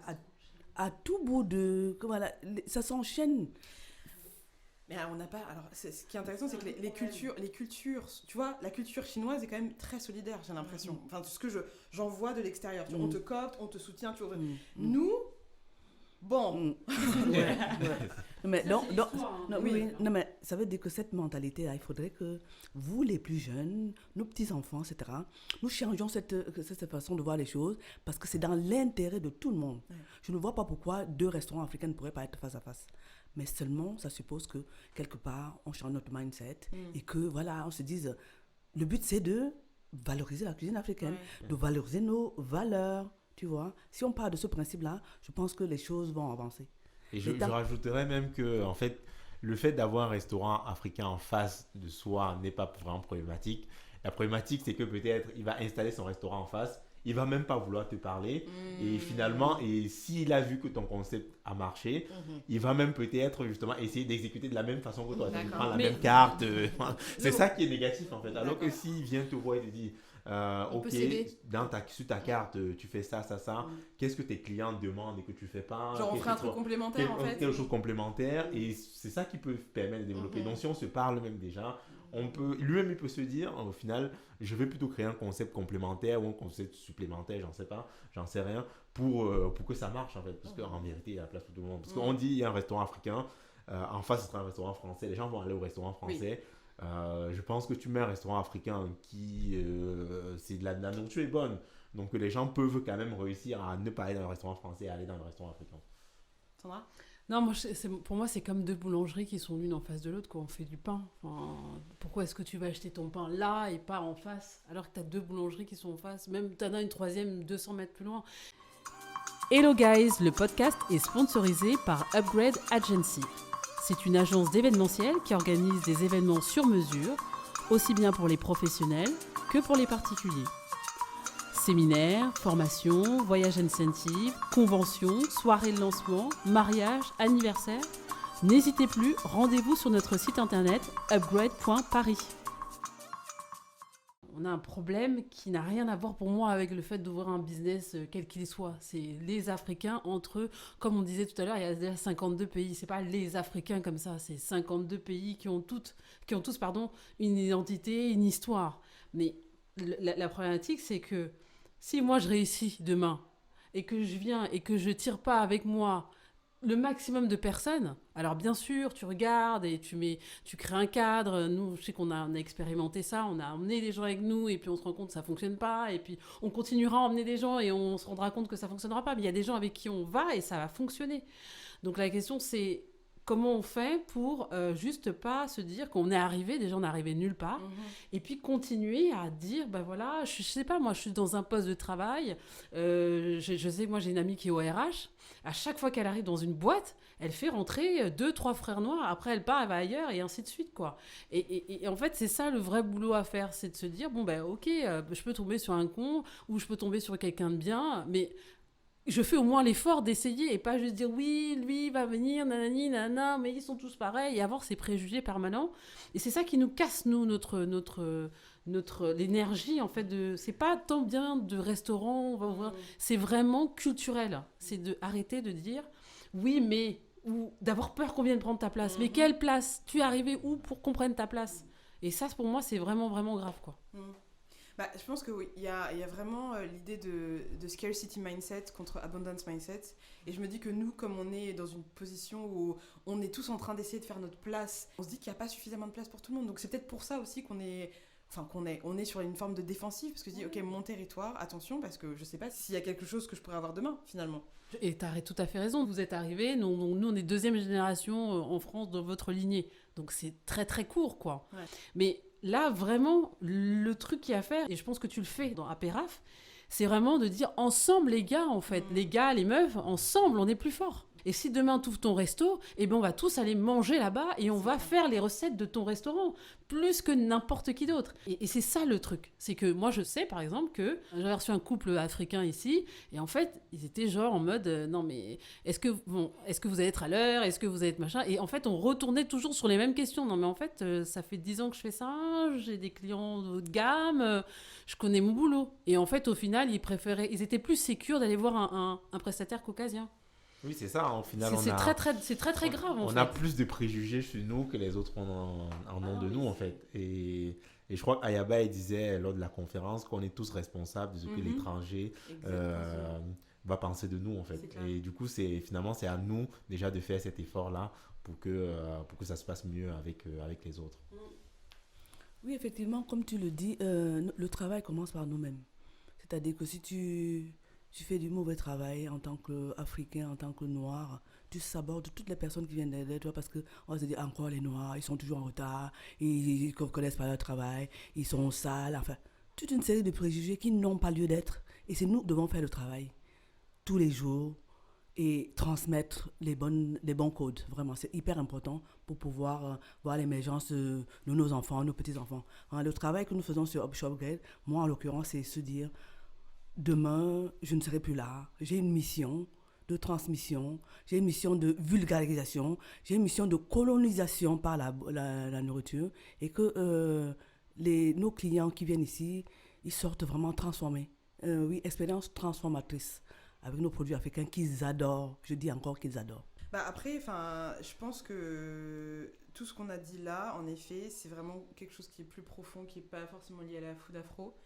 Speaker 3: à tout bout de... Voilà, ça s'enchaîne.
Speaker 1: Mais on n'a pas... Alors, ce qui est intéressant, c'est que les cultures, tu vois, la culture chinoise est quand même très solidaire, j'ai l'impression. Enfin, ce que j'en vois de l'extérieur. On te copte, on te soutient, tu vois. Nous... Bon.
Speaker 3: Mais mais,
Speaker 5: Ça, c'est l'histoire, hein.
Speaker 3: non, oui, non, mais ça veut dire que cette mentalité-là, il faudrait que vous, les plus jeunes, nos petits-enfants, etc., nous changeons cette façon de voir les choses parce que c'est dans l'intérêt de tout le monde.
Speaker 1: Ouais.
Speaker 3: Je ne vois pas pourquoi 2 restaurants africains ne pourraient pas être face à face. Mais seulement, ça suppose que, quelque part, on change notre mindset et que, voilà, on se dise, le but, c'est de valoriser la cuisine africaine, de valoriser nos valeurs, tu vois. Si on part de ce principe-là, je pense que les choses vont avancer.
Speaker 6: Et je rajouterais même que, en fait, le fait d'avoir un restaurant africain en face de soi n'est pas vraiment problématique. La problématique, c'est que peut-être il va installer son restaurant en face, il va même pas vouloir te parler. Et finalement, s'il a vu que ton concept a marché, il va même peut-être justement essayer d'exécuter de la même façon que toi. Il prend la même carte. C'est ça qui est négatif, en fait. Alors que s'il vient te voir et te dit, ok, sur ta carte, tu fais ça. Qu'est-ce que tes clients demandent et que tu fais pas?
Speaker 1: Genre, on ferait un truc complémentaire, en fait.
Speaker 6: Quelque chose complémentaire. Et c'est ça qui peut permettre de développer. Donc, si on se parle même déjà, lui-même, il peut se dire, au final, je vais plutôt créer un concept complémentaire ou un concept supplémentaire, j'en sais rien, pour que ça marche, en fait. Parce qu'en vérité, il y a la place pour tout le monde. Parce qu'on dit, il y a un restaurant africain, en face, ce sera un restaurant français. Les gens vont aller au restaurant français. Je pense que tu mets un restaurant africain qui, c'est de la nourriture est bonne. Donc, les gens peuvent quand même réussir à ne pas aller dans le restaurant français et aller dans le restaurant africain.
Speaker 1: Sandra?
Speaker 5: Non, pour moi, c'est comme 2 boulangeries qui sont l'une en face de l'autre quand on fait du pain. Enfin, pourquoi est-ce que tu vas acheter ton pain là et pas en face, alors que tu as 2 boulangeries qui sont en face, même tu en as une troisième 200 mètres plus loin. Hello guys, le podcast est sponsorisé par Upgrade Agency. C'est une agence d'événementiel qui organise des événements sur mesure, aussi bien pour les professionnels que pour les particuliers. Séminaires, formations, voyages incentives, conventions, soirées de lancement, mariages, anniversaires. N'hésitez plus, rendez-vous sur notre site internet upgrade.paris. On a un problème qui n'a rien à voir pour moi avec le fait d'ouvrir un business quel qu'il soit. C'est les Africains entre eux. Comme on disait tout à l'heure, il y a déjà 52 pays. C'est pas les Africains comme ça. C'est 52 pays qui ont tous une identité, une histoire. Mais la problématique, c'est que si moi je réussis demain et que je viens et que je tire pas avec moi le maximum de personnes, alors bien sûr tu regardes et tu crées un cadre. Nous, je sais qu'on a expérimenté ça, on a emmené des gens avec nous et puis on se rend compte que ça fonctionne pas et puis on continuera à emmener des gens et on se rendra compte que ça fonctionnera pas, mais il y a des gens avec qui on va et ça va fonctionner. Donc la question c'est comment on fait pour juste pas se dire qu'on est arrivé, déjà on est arrivé nulle part, et puis continuer à dire, ben voilà, je sais pas, moi je suis dans un poste de travail, je sais que moi j'ai une amie qui est au RH, à chaque fois qu'elle arrive dans une boîte, elle fait rentrer 2-3 frères noirs, après elle part, elle va ailleurs, et ainsi de suite, quoi. Et en fait, c'est ça le vrai boulot à faire, c'est de se dire, bon ben ok, je peux tomber sur un con, ou je peux tomber sur quelqu'un de bien, mais je fais au moins l'effort d'essayer et pas juste dire oui, lui va venir, nanani, nanana, mais ils sont tous pareils, et avoir ces préjugés permanents. Et c'est ça qui nous casse, nous, l'énergie, en fait. C'est pas tant bien de restaurant, on va ouvrir, c'est vraiment culturel. C'est d'arrêter de dire oui, mais, ou d'avoir peur qu'on vienne prendre ta place. Mais quelle place? Tu es arrivé où pour qu'on prenne ta place? Et ça, pour moi, c'est vraiment, vraiment grave, quoi.
Speaker 1: Bah, je pense qu'il y a vraiment l'idée de scarcity mindset contre abundance mindset. Et je me dis que nous, comme on est dans une position où on est tous en train d'essayer de faire notre place, on se dit qu'il n'y a pas suffisamment de place pour tout le monde. Donc c'est peut-être pour ça aussi qu'on est sur une forme de défensive, parce que je dis, ok, mon territoire, attention, parce que je ne sais pas s'il y a quelque chose que je pourrais avoir demain, finalement.
Speaker 5: Et tu as tout à fait raison, vous êtes arrivés, nous on est 2e génération en France dans votre lignée. Donc c'est très très court, quoi. Ouais. Mais là, vraiment, le truc qu'il y a à faire, et je pense que tu le fais dans Apéraf, c'est vraiment de dire ensemble les gars, en fait. Les gars, les meufs, ensemble, on est plus forts. Et si demain tu ouvres ton resto, eh ben on va tous aller manger là-bas et on va faire les recettes de ton restaurant, plus que n'importe qui d'autre. Et c'est ça le truc. C'est que moi je sais par exemple que j'avais reçu un couple africain ici, et en fait ils étaient genre en mode non mais est-ce que vous allez être à l'heure, est-ce que vous allez être machin, et en fait on retournait toujours sur les mêmes questions. Non mais en fait ça fait 10 ans que je fais ça, j'ai des clients de haut de gamme, je connais mon boulot. Et en fait au final ils étaient plus sécures d'aller voir un prestataire caucasien.
Speaker 6: Oui, c'est ça, au final.
Speaker 5: C'est très, très grave, en fait.
Speaker 6: On a plus de préjugés chez nous que les autres en ont de nous, en fait. Et je crois qu'Ayaba, il disait lors de la conférence qu'on est tous responsables de ce que l'étranger va penser de nous en fait. Et du coup, finalement, c'est à nous déjà de faire cet effort-là pour que ça se passe mieux avec les autres.
Speaker 3: Oui, effectivement, comme tu le dis, le travail commence par nous-mêmes. C'est-à-dire que si tu fais du mauvais travail en tant qu'Africain, en tant que Noir, tu sabordes toutes les personnes qui viennent derrière toi parce qu'on va se dire encore les Noirs, ils sont toujours en retard, ils ne connaissent pas leur travail, ils sont sales, enfin, toute une série de préjugés qui n'ont pas lieu d'être. Et c'est nous qui devons faire le travail tous les jours et transmettre les bons codes. Vraiment, c'est hyper important pour pouvoir voir l'émergence de nos enfants, nos petits-enfants. Le travail que nous faisons sur Upgrade, moi en l'occurrence, c'est se dire, demain, je ne serai plus là. J'ai une mission de transmission, j'ai une mission de vulgarisation, j'ai une mission de colonisation par la nourriture et que nos clients qui viennent ici, ils sortent vraiment transformés. Oui, expérience transformatrice avec nos produits africains qu'ils adorent. Je dis encore qu'ils adorent.
Speaker 1: Après, je pense que tout ce qu'on a dit là, en effet, c'est vraiment quelque chose qui est plus profond, qui n'est pas forcément lié à la food afro.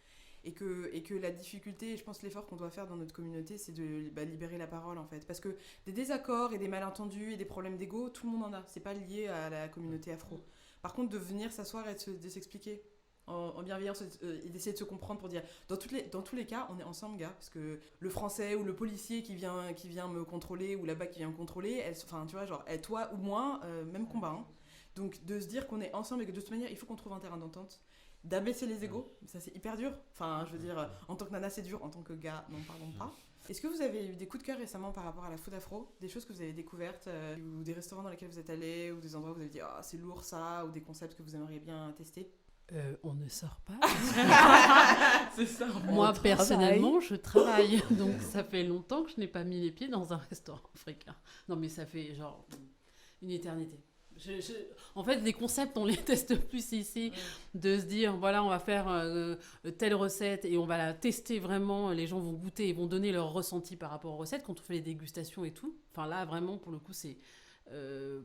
Speaker 1: Et que la difficulté, je pense l'effort qu'on doit faire dans notre communauté, c'est de libérer la parole en fait. Parce que des désaccords et des malentendus et des problèmes d'ego, tout le monde en a. C'est pas lié à la communauté afro. Par contre, de venir s'asseoir et de s'expliquer en bienveillance et d'essayer de se comprendre pour dire dans tous les cas on est ensemble gars, parce que le français ou le policier qui vient me contrôler ou là-bas qui vient me contrôler, tu vois, genre toi ou moi, même combat hein. Donc de se dire qu'on est ensemble et que de toute manière il faut qu'on trouve un terrain d'entente, d'abaisser les égos, ça c'est hyper dur, je veux dire en tant que nana c'est dur, en tant que gars n'en parlons pas. Est-ce que vous avez eu des coups de cœur récemment par rapport à la food afro, des choses que vous avez découvertes ou des restaurants dans lesquels vous êtes allés ou des endroits où vous avez dit oh, c'est lourd ça, ou des concepts que vous aimeriez bien tester?
Speaker 5: On ne sort pas.
Speaker 1: C'est ça.
Speaker 5: Moi, personnellement, je travaille. Donc, ça fait longtemps que je n'ai pas mis les pieds dans un restaurant africain. Non, mais ça fait genre une éternité. En fait, les concepts, on les teste plus ici. De se dire, voilà, on va faire telle recette et on va la tester vraiment. Les gens vont goûter et vont donner leur ressenti par rapport aux recettes quand on fait les dégustations et tout. Enfin, là, vraiment, pour le coup, c'est...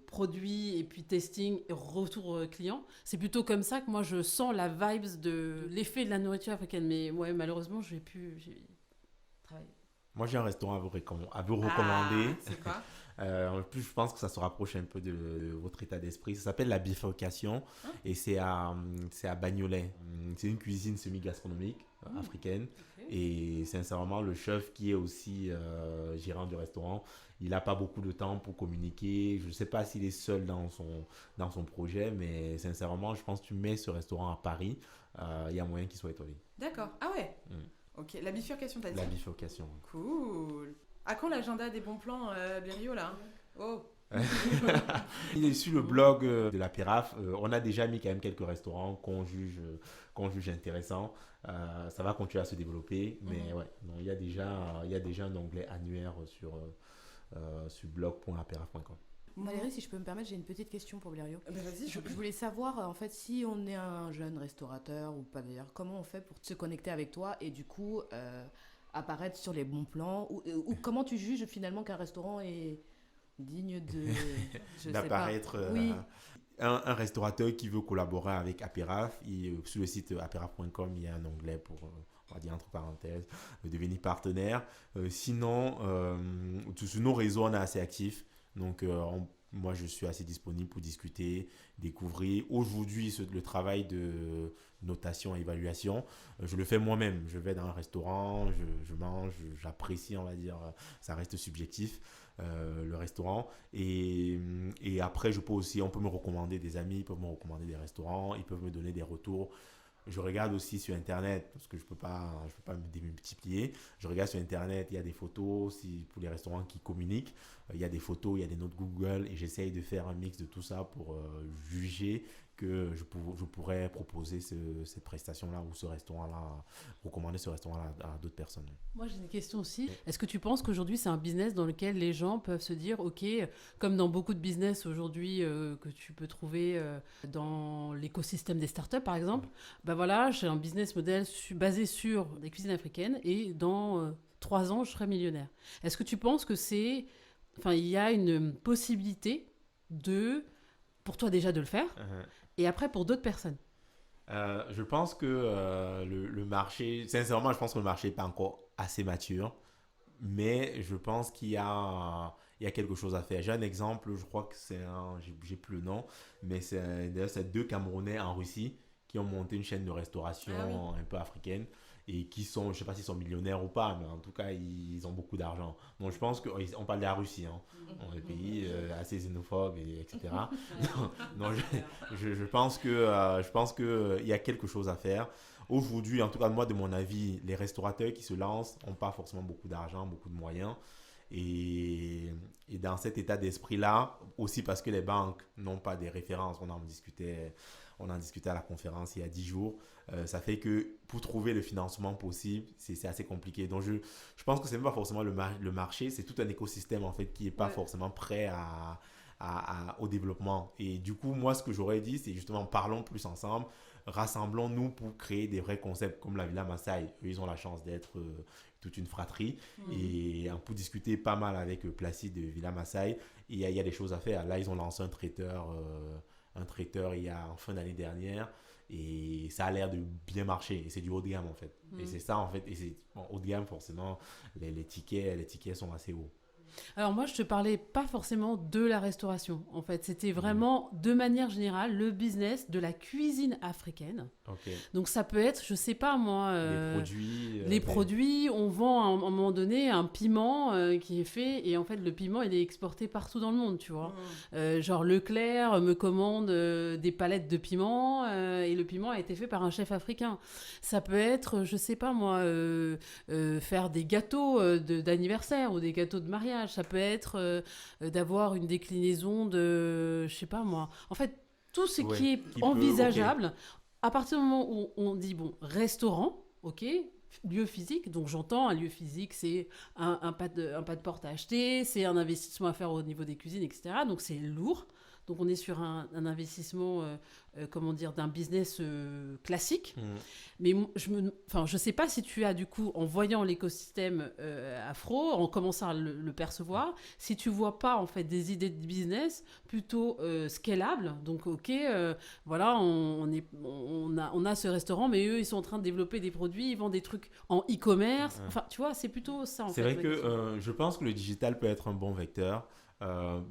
Speaker 5: produit et puis testing et retour client, c'est plutôt comme ça que moi je sens la vibes de l'effet de la nourriture africaine, mais ouais, malheureusement j'ai travaillé.
Speaker 6: Moi j'ai un restaurant à vous recommander.
Speaker 1: C'est quoi?
Speaker 6: En plus je pense que ça se rapproche un peu de votre état d'esprit. Ça s'appelle la bifurcation et c'est à Bagnolet. C'est une cuisine semi-gastronomique africaine. Et sincèrement, le chef qui est aussi gérant du restaurant, il n'a pas beaucoup de temps pour communiquer. Je ne sais pas s'il est seul dans son projet, mais sincèrement, je pense que tu mets ce restaurant à Paris, il y a moyen qu'il soit étoilé.
Speaker 1: D'accord. Ah ouais. Ok. La bifurcation, t'as dit?
Speaker 6: La bifurcation.
Speaker 1: Cool. À quand l'agenda des bons plans, Blériot, là? Oh.
Speaker 6: Il est sur le blog de la PIRAF. On a déjà mis quand même quelques restaurants qu'on juge intéressants. Ça va continuer à se développer, mais ouais, non, il y a déjà un onglet annuaire sur blog.apiraf.com.
Speaker 2: Valérie, si je peux me permettre, j'ai une petite question pour Blériot.
Speaker 1: Vas-y,
Speaker 2: Je voulais savoir, en fait, si on est un jeune restaurateur ou pas d'ailleurs, comment on fait pour se connecter avec toi et du coup apparaître sur les bons plans ou comment tu juges finalement qu'un restaurant est digne de
Speaker 6: d'apparaître.
Speaker 2: Oui.
Speaker 6: Un restaurateur qui veut collaborer avec Apiraf, sur le site apiraf.com, il y a un onglet pour, on va dire entre parenthèses, devenir partenaire. Sinon, sur nos réseaux, on est assez actifs. Donc, moi, je suis assez disponible pour discuter, découvrir. Aujourd'hui, le travail de notation et évaluation, je le fais moi-même. Je vais dans un restaurant, je mange, j'apprécie, on va dire, ça reste subjectif. Le restaurant et après on peut me recommander des amis, ils peuvent me recommander des restaurants, ils peuvent me donner des retours. Je regarde aussi sur internet parce que je peux pas me démultiplier. Je regarde sur internet, il y a des photos pour les restaurants qui communiquent, il y a des photos, il y a des notes Google et j'essaye de faire un mix de tout ça pour juger que je pourrais proposer cette prestation-là ou ce restaurant-là, recommander ce restaurant-là à d'autres personnes.
Speaker 5: Moi, j'ai une question aussi. Est-ce que tu penses qu'aujourd'hui, c'est un business dans lequel les gens peuvent se dire, OK, comme dans beaucoup de business aujourd'hui que tu peux trouver dans l'écosystème des startups, par exemple, ben voilà, j'ai un business model basé sur des cuisines africaines et dans 3 ans, je serai millionnaire. Est-ce que tu penses que il y a une possibilité pour toi déjà de le faire et après pour d'autres personnes?
Speaker 6: Je pense que le marché, sincèrement, je pense que le marché n'est pas encore assez mature. mais je pense il y a quelque chose à faire. J'ai un exemple, je crois que j'ai plus le nom, mais c'est 2 Camerounais en Russie qui ont monté une chaîne de restauration un peu africaine et qui sont, je ne sais pas s'ils sont millionnaires ou pas, mais en tout cas, ils ont beaucoup d'argent. Donc je pense qu'on parle de la Russie, hein, un pays assez xénophobe, etc. Donc je pense que il y a quelque chose à faire. Aujourd'hui, en tout cas, moi, de mon avis, les restaurateurs qui se lancent n'ont pas forcément beaucoup d'argent, beaucoup de moyens. Et dans cet état d'esprit-là, aussi parce que les banques n'ont pas des références, on en discutait à la conférence il y a 10 jours, ça fait que pour trouver le financement possible, c'est assez compliqué. Donc je pense que ce n'est pas forcément le marché, c'est tout un écosystème en fait qui n'est pas forcément prêt au développement. Et du coup, moi, ce que j'aurais dit, c'est justement parlons plus ensemble, rassemblons-nous pour créer des vrais concepts comme la Villa Masai. Eux, ils ont la chance d'être toute une fratrie et on peut discuter pas mal avec Placide de Villa Masai. Il y a des choses à faire. Là, ils ont lancé un traiteur il y a en fin d'année dernière et ça a l'air de bien marcher et c'est du haut de gamme en fait. Et c'est ça en fait, et c'est haut de gamme forcément, les tickets sont assez hauts.
Speaker 5: Alors moi, je te parlais pas forcément de la restauration. En fait, c'était vraiment, de manière générale, le business de la cuisine africaine.
Speaker 6: Okay.
Speaker 5: Donc ça peut être, je sais pas moi...
Speaker 6: les
Speaker 5: produits, on vend à un moment donné un piment qui est fait, et en fait, le piment, il est exporté partout dans le monde, tu vois. Genre Leclerc me commande des palettes de piment, et le piment a été fait par un chef africain. Ça peut être, je sais pas moi, faire des gâteaux d'anniversaire ou des gâteaux de mariage. Ça peut être d'avoir une déclinaison de, je sais pas moi. En fait, tout ce qui est envisageable, à partir du moment où on dit, bon, restaurant, ok, lieu physique, donc j'entends, un lieu physique, c'est un pas de porte à acheter, c'est un investissement à faire au niveau des cuisines, etc. Donc c'est lourd. Donc on est sur un investissement, comment dire, d'un business classique. Mais je sais pas si tu as du coup, en voyant l'écosystème afro, en commençant à le percevoir, si tu vois pas en fait des idées de business plutôt scalables. Donc ok, voilà, on a ce restaurant, mais eux ils sont en train de développer des produits, ils vendent des trucs en e-commerce. Enfin tu vois, c'est plutôt ça en fait.
Speaker 6: C'est vrai que je pense que le digital peut être un bon vecteur.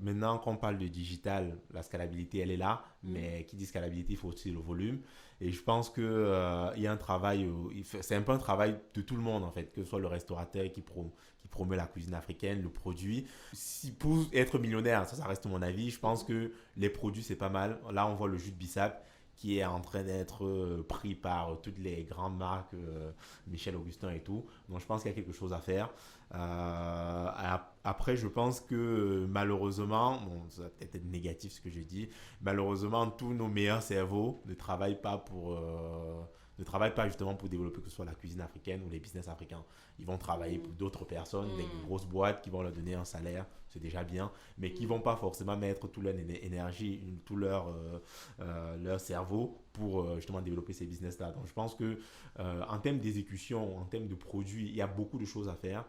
Speaker 6: Maintenant, quand on parle de digital, la scalabilité, elle est là, mais qui dit scalabilité, il faut aussi le volume. Et je pense qu'il y a un travail, c'est un peu un travail de tout le monde, en fait, que ce soit le restaurateur qui promeut la cuisine africaine, le produit. Pour être millionnaire, ça reste mon avis, je pense que les produits, c'est pas mal. Là, on voit le jus de bissap qui est en train d'être pris par toutes les grandes marques, Michel Augustin et tout. Donc, je pense qu'il y a quelque chose à faire. Après, je pense que malheureusement, bon, ça va peut-être être négatif ce que je dis, malheureusement, tous nos meilleurs cerveaux ne travaillent pas justement pour développer que ce soit la cuisine africaine ou les business africains. Ils vont travailler pour d'autres personnes, des grosses boîtes qui vont leur donner un salaire, c'est déjà bien, mais qui ne vont pas forcément mettre toute leur énergie, tout leur cerveau pour justement développer ces business-là. Donc je pense que en termes d'exécution, en termes de produits, il y a beaucoup de choses à faire.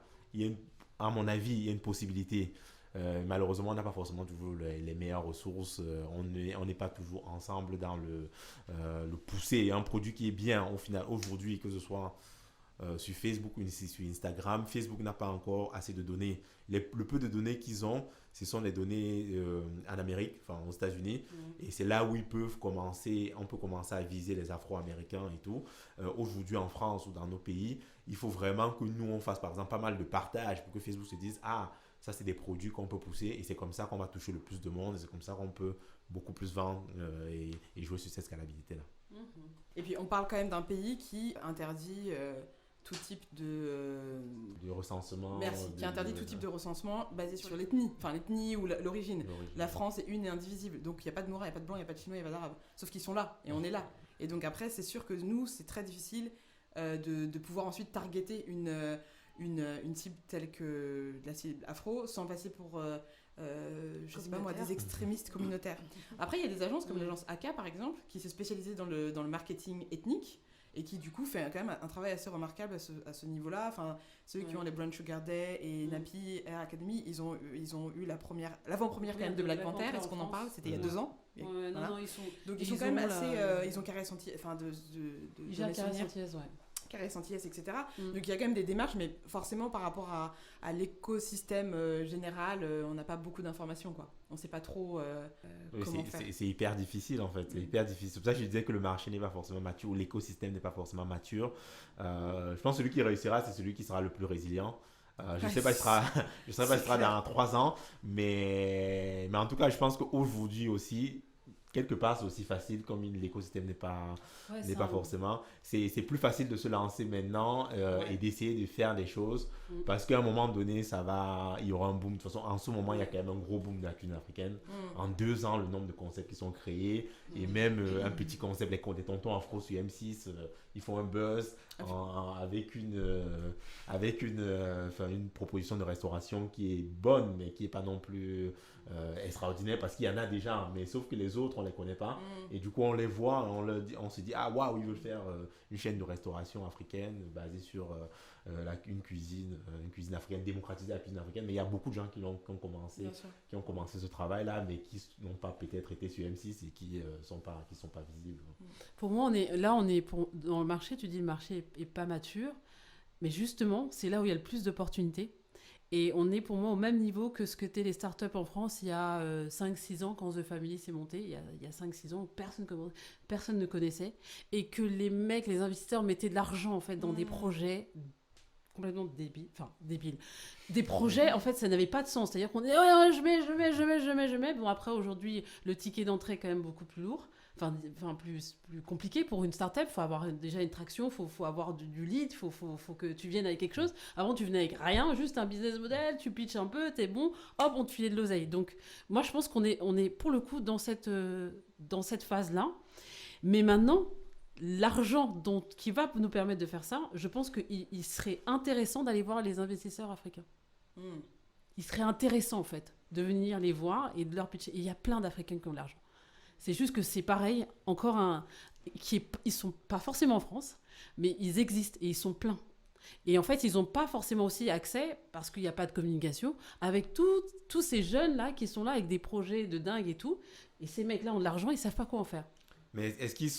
Speaker 6: À mon avis, il y a une possibilité. Malheureusement, on n'a pas forcément toujours les meilleures ressources. On n'est pas toujours ensemble dans le pousser. Un produit qui est bien, au final, aujourd'hui, que ce soit sur Facebook ou sur Instagram, Facebook n'a pas encore assez de données. Le peu de données qu'ils ont, ce sont les données en Amérique, enfin aux États-Unis. Et c'est là où on peut commencer à viser les Afro-Américains et tout. Aujourd'hui, en France ou dans nos pays, il faut vraiment que nous, on fasse par exemple pas mal de partage pour que Facebook se dise « Ah, ça, c'est des produits qu'on peut pousser et c'est comme ça qu'on va toucher le plus de monde et c'est comme ça qu'on peut beaucoup plus vendre et jouer sur cette scalabilité-là. »
Speaker 1: Et puis, on parle quand même d'un pays qui interdit tout type de
Speaker 6: recensement.
Speaker 1: Merci. Qui interdit tout type de recensement basé sur l'ethnie, enfin l'ethnie ou l'origine. La France est une et indivisible. Donc, il n'y a pas de Noirs, il n'y a pas de Blancs, il n'y a pas de Chinois, il n'y a pas d'Arabes. Sauf qu'ils sont là et on est là. Et donc, après, c'est sûr que nous, c'est très difficile de pouvoir ensuite targeter une cible telle que la cible afro sans passer pour je sais pas moi, des extrémistes communautaires. Après, il y a des agences comme l'agence AK par exemple qui s'est spécialisée dans le marketing ethnique et qui du coup fait quand même un travail assez remarquable à ce niveau-là. Enfin, ceux qui ont les Brown Sugar Day et Nappy Air Academy, ils ont eu l'avant-première quand même de Black Panther. Est-ce qu'on en parle? C'était il y a 2 ans.
Speaker 5: Non,
Speaker 1: donc ils sont quand même assez ils ont Carré Santiez, enfin de
Speaker 5: Carré Santiez, ouais.
Speaker 1: Carré Antilles, etc. Donc il y a quand même des démarches, mais forcément par rapport à l'écosystème général, on n'a pas beaucoup d'informations, quoi. On ne sait pas trop comment faire.
Speaker 6: C'est hyper difficile en fait, c'est hyper difficile. C'est pour ça que je disais que le marché n'est pas forcément mature ou l'écosystème n'est pas forcément mature. Je pense que celui qui réussira, c'est celui qui sera le plus résilient. Je ne sais pas si je sais pas si sera dans 3 ans, mais en tout cas, je pense qu'aujourd'hui aussi, quelque part, c'est aussi facile comme l'écosystème n'est pas forcément. C'est plus facile de se lancer maintenant et d'essayer de faire des choses parce qu'à un moment donné, il y aura un boom. De toute façon, en ce moment, il y a quand même un gros boom de la cuisine africaine. En 2 ans, le nombre de concepts qui sont créés et même un petit concept, les tontons afro sur M6, ils font un buzz avec une proposition de restauration qui est bonne, mais qui n'est pas non plus extraordinaire parce qu'il y en a déjà, mais sauf que les autres, on ne les connaît pas. Et du coup, on les voit, on se dit, ah waouh, ils veulent faire une chaîne de restauration africaine basée sur une cuisine africaine, démocratiser la cuisine africaine. Mais il y a beaucoup de gens qui ont commencé ce travail-là, mais qui n'ont pas peut-être été sur M6 et qui sont pas visibles.
Speaker 5: Pour moi, dans le marché, tu dis le marché est pas mature, mais justement, c'est là où il y a le plus d'opportunités. Et on est pour moi au même niveau que ce que étaient les startups en France il y a 5-6 ans quand The Family s'est monté. Il y a 5-6 ans, personne ne connaissait. Et que les investisseurs mettaient de l'argent en fait, dans des projets complètement débiles. Des projets, en fait, ça n'avait pas de sens. C'est-à-dire qu'on dit, je mets. Bon, après, aujourd'hui, le ticket d'entrée est quand même beaucoup plus lourd. Plus compliqué pour une start-up. Il faut avoir déjà une traction, il faut avoir du lead, il faut que tu viennes avec quelque chose. Avant, tu venais avec rien, juste un business model, tu pitches un peu, t'es bon, hop, on te filait de l'oseille. Donc, moi, je pense qu'on est pour le coup dans cette phase-là. Mais maintenant, l'argent qui va nous permettre de faire ça, je pense qu'il serait intéressant d'aller voir les investisseurs africains. Il serait intéressant, en fait, de venir les voir et de leur pitcher. Et il y a plein d'Africains qui ont de l'argent. C'est juste que c'est pareil, ils sont pas forcément en France, mais ils existent et ils sont pleins. Et en fait, ils n'ont pas forcément aussi accès, parce qu'il n'y a pas de communication, avec tous ces jeunes-là qui sont là avec des projets de dingue et tout. Et ces mecs-là ont de l'argent, ils ne savent pas quoi en faire.
Speaker 6: Mais est-ce qu'ils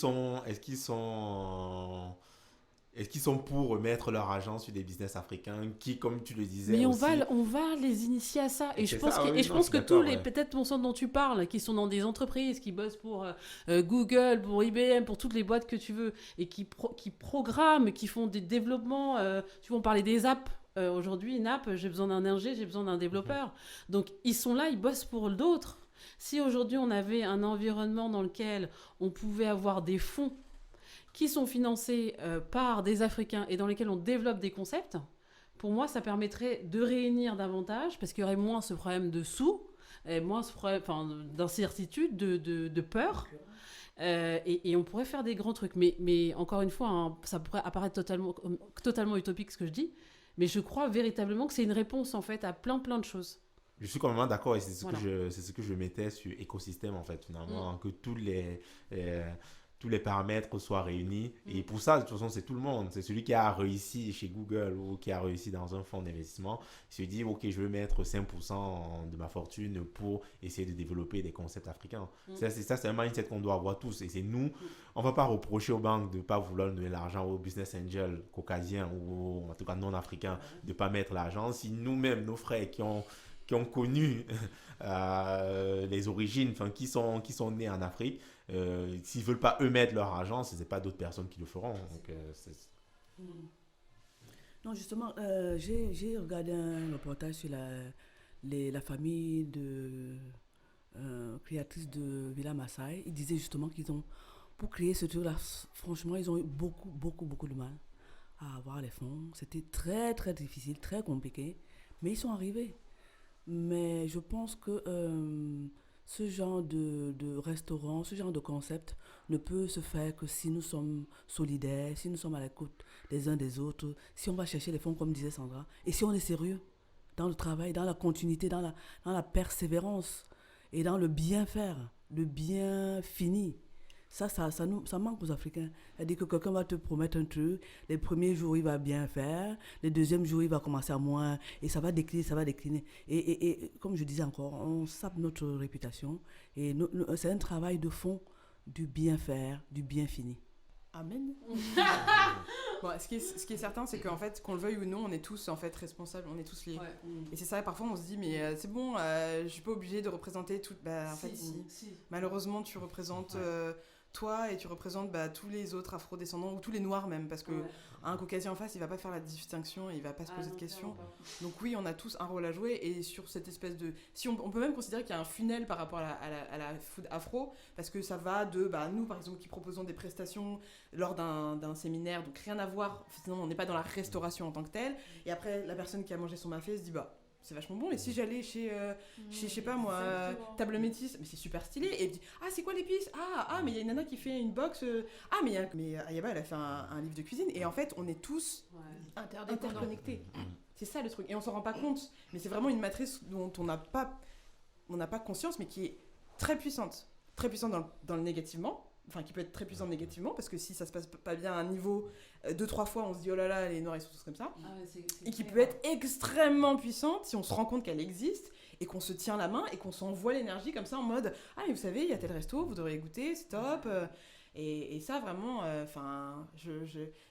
Speaker 6: sont pour mettre leur argent sur des business africains qui, comme tu le disais,
Speaker 5: mais
Speaker 6: aussi...
Speaker 5: on va les initier à ça. Et je pense que tous les peut-être mon centre dont tu parles, qui sont dans des entreprises, qui bossent pour Google, pour IBM, pour toutes les boîtes que tu veux, et qui programment, qui font des développements. Tu vas parler des apps. Aujourd'hui, une app, j'ai besoin d'un ingé, j'ai besoin d'un développeur. Donc, ils sont là, ils bossent pour d'autres. Si aujourd'hui, on avait un environnement dans lequel on pouvait avoir des fonds qui sont financés par des Africains et dans lesquels on développe des concepts, pour moi, ça permettrait de réunir davantage, parce qu'il y aurait moins ce problème de sous, et moins ce problème d'incertitude, de peur, et on pourrait faire des grands trucs. Mais encore une fois, ça pourrait apparaître totalement utopique ce que je dis, mais je crois véritablement que c'est une réponse en fait à plein de choses.
Speaker 6: Je suis complètement d'accord et c'est ce que je mettais sur écosystème en fait, finalement, que tous les paramètres soient réunis. Et pour ça, de toute façon, c'est tout le monde. C'est celui qui a réussi chez Google ou qui a réussi dans un fonds d'investissement. Il se dit, OK, je veux mettre 5% de ma fortune pour essayer de développer des concepts africains. C'est un mindset qu'on doit avoir tous. Et c'est nous, on ne va pas reprocher aux banques de ne pas vouloir donner l'argent aux business angels caucasiens ou en tout cas non africains de ne pas mettre l'argent. Si nous-mêmes, nos frères qui ont connu les origines, qui sont nés en Afrique, s'ils ne veulent pas eux mettre leur argent, ce n'est pas d'autres personnes qui le feront. Donc,
Speaker 3: Non, justement, j'ai regardé un reportage sur la famille de créatrices de Villa Maasai. Ils disaient justement pour créer ce truc-là, franchement, ils ont eu beaucoup de mal à avoir les fonds. C'était très, très difficile, très compliqué, mais ils sont arrivés. Mais je pense que ce genre de restaurant, ce genre de concept ne peut se faire que si nous sommes solidaires, si nous sommes à l'écoute des uns des autres, si on va chercher les fonds comme disait Sandra, et si on est sérieux dans le travail, dans la continuité, dans la persévérance et dans le bien faire, le bien fini. Ça manque aux Africains. C'est-à-dire que quelqu'un va te promettre un truc, les premiers jours, il va bien faire, les deuxièmes jours, il va commencer à moins, et ça va décliner. Et comme je disais encore, on sape notre réputation, et c'est un travail de fond du bien faire, du bien fini.
Speaker 1: Amen. Bon, ce qui est certain, c'est qu'en fait, qu'on le veuille ou non, on est tous en fait responsables, on est tous liés.
Speaker 5: Ouais.
Speaker 1: Et c'est ça, parfois on se dit, mais c'est bon, je suis pas obligée de représenter tout. Bah, en fait, si. Malheureusement, tu représentes toi et tu représentes tous les autres afro-descendants ou tous les noirs même, parce que un caucasien en face, il va pas faire la distinction et il va pas se poser de questions. Donc oui, on a tous un rôle à jouer et sur cette espèce de... Si on peut même considérer qu'il y a un funnel par rapport à la food afro, parce que ça va de nous, par exemple, qui proposons des prestations lors d'un séminaire, donc rien à voir, finalement, on n'est pas dans la restauration en tant que telle, et après, la personne qui a mangé son mafé se dit, c'est vachement bon, et si j'allais chez je sais pas moi, Table Métis, mais c'est super stylé, et elle dit, c'est quoi l'épice, mais il y a une nana qui fait une box, mais Ayaba, elle a fait un livre de cuisine, et en fait, on est tous interconnectés. C'est ça le truc, et on s'en rend pas compte, mais c'est vraiment une matrice dont on n'a pas conscience, mais qui est très puissante dans le négativement, enfin qui peut être très puissante négativement, parce que si ça se passe pas bien à un niveau 2-3 fois, on se dit oh là là, les noirs ils sont tous comme ça, et qui peut être extrêmement puissante si on se rend compte qu'elle existe et qu'on se tient la main et qu'on s'envoie l'énergie comme ça en mode mais vous savez, il y a tel resto, vous devriez goûter, c'est top. Et ça vraiment,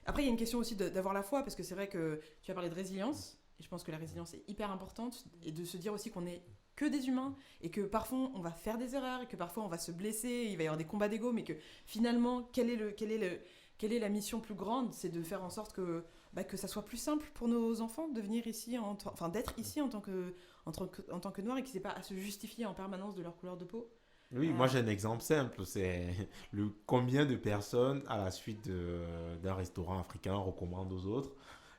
Speaker 1: après il y a une question aussi d'avoir la foi, parce que c'est vrai que tu as parlé de résilience, et je pense que la résilience est hyper importante, et de se dire aussi qu'on est que des humains, et que parfois on va faire des erreurs, et que parfois on va se blesser, il va y avoir des combats d'ego, mais que finalement quelle est la mission plus grande, c'est de faire en sorte que ça soit plus simple pour nos enfants de venir ici, d'être ici en tant que noirs, et qu'ils n'aient pas à se justifier en permanence de leur couleur de peau.
Speaker 6: Oui, moi j'ai un exemple simple, c'est combien de personnes à la suite d'un restaurant africain recommandent aux autres,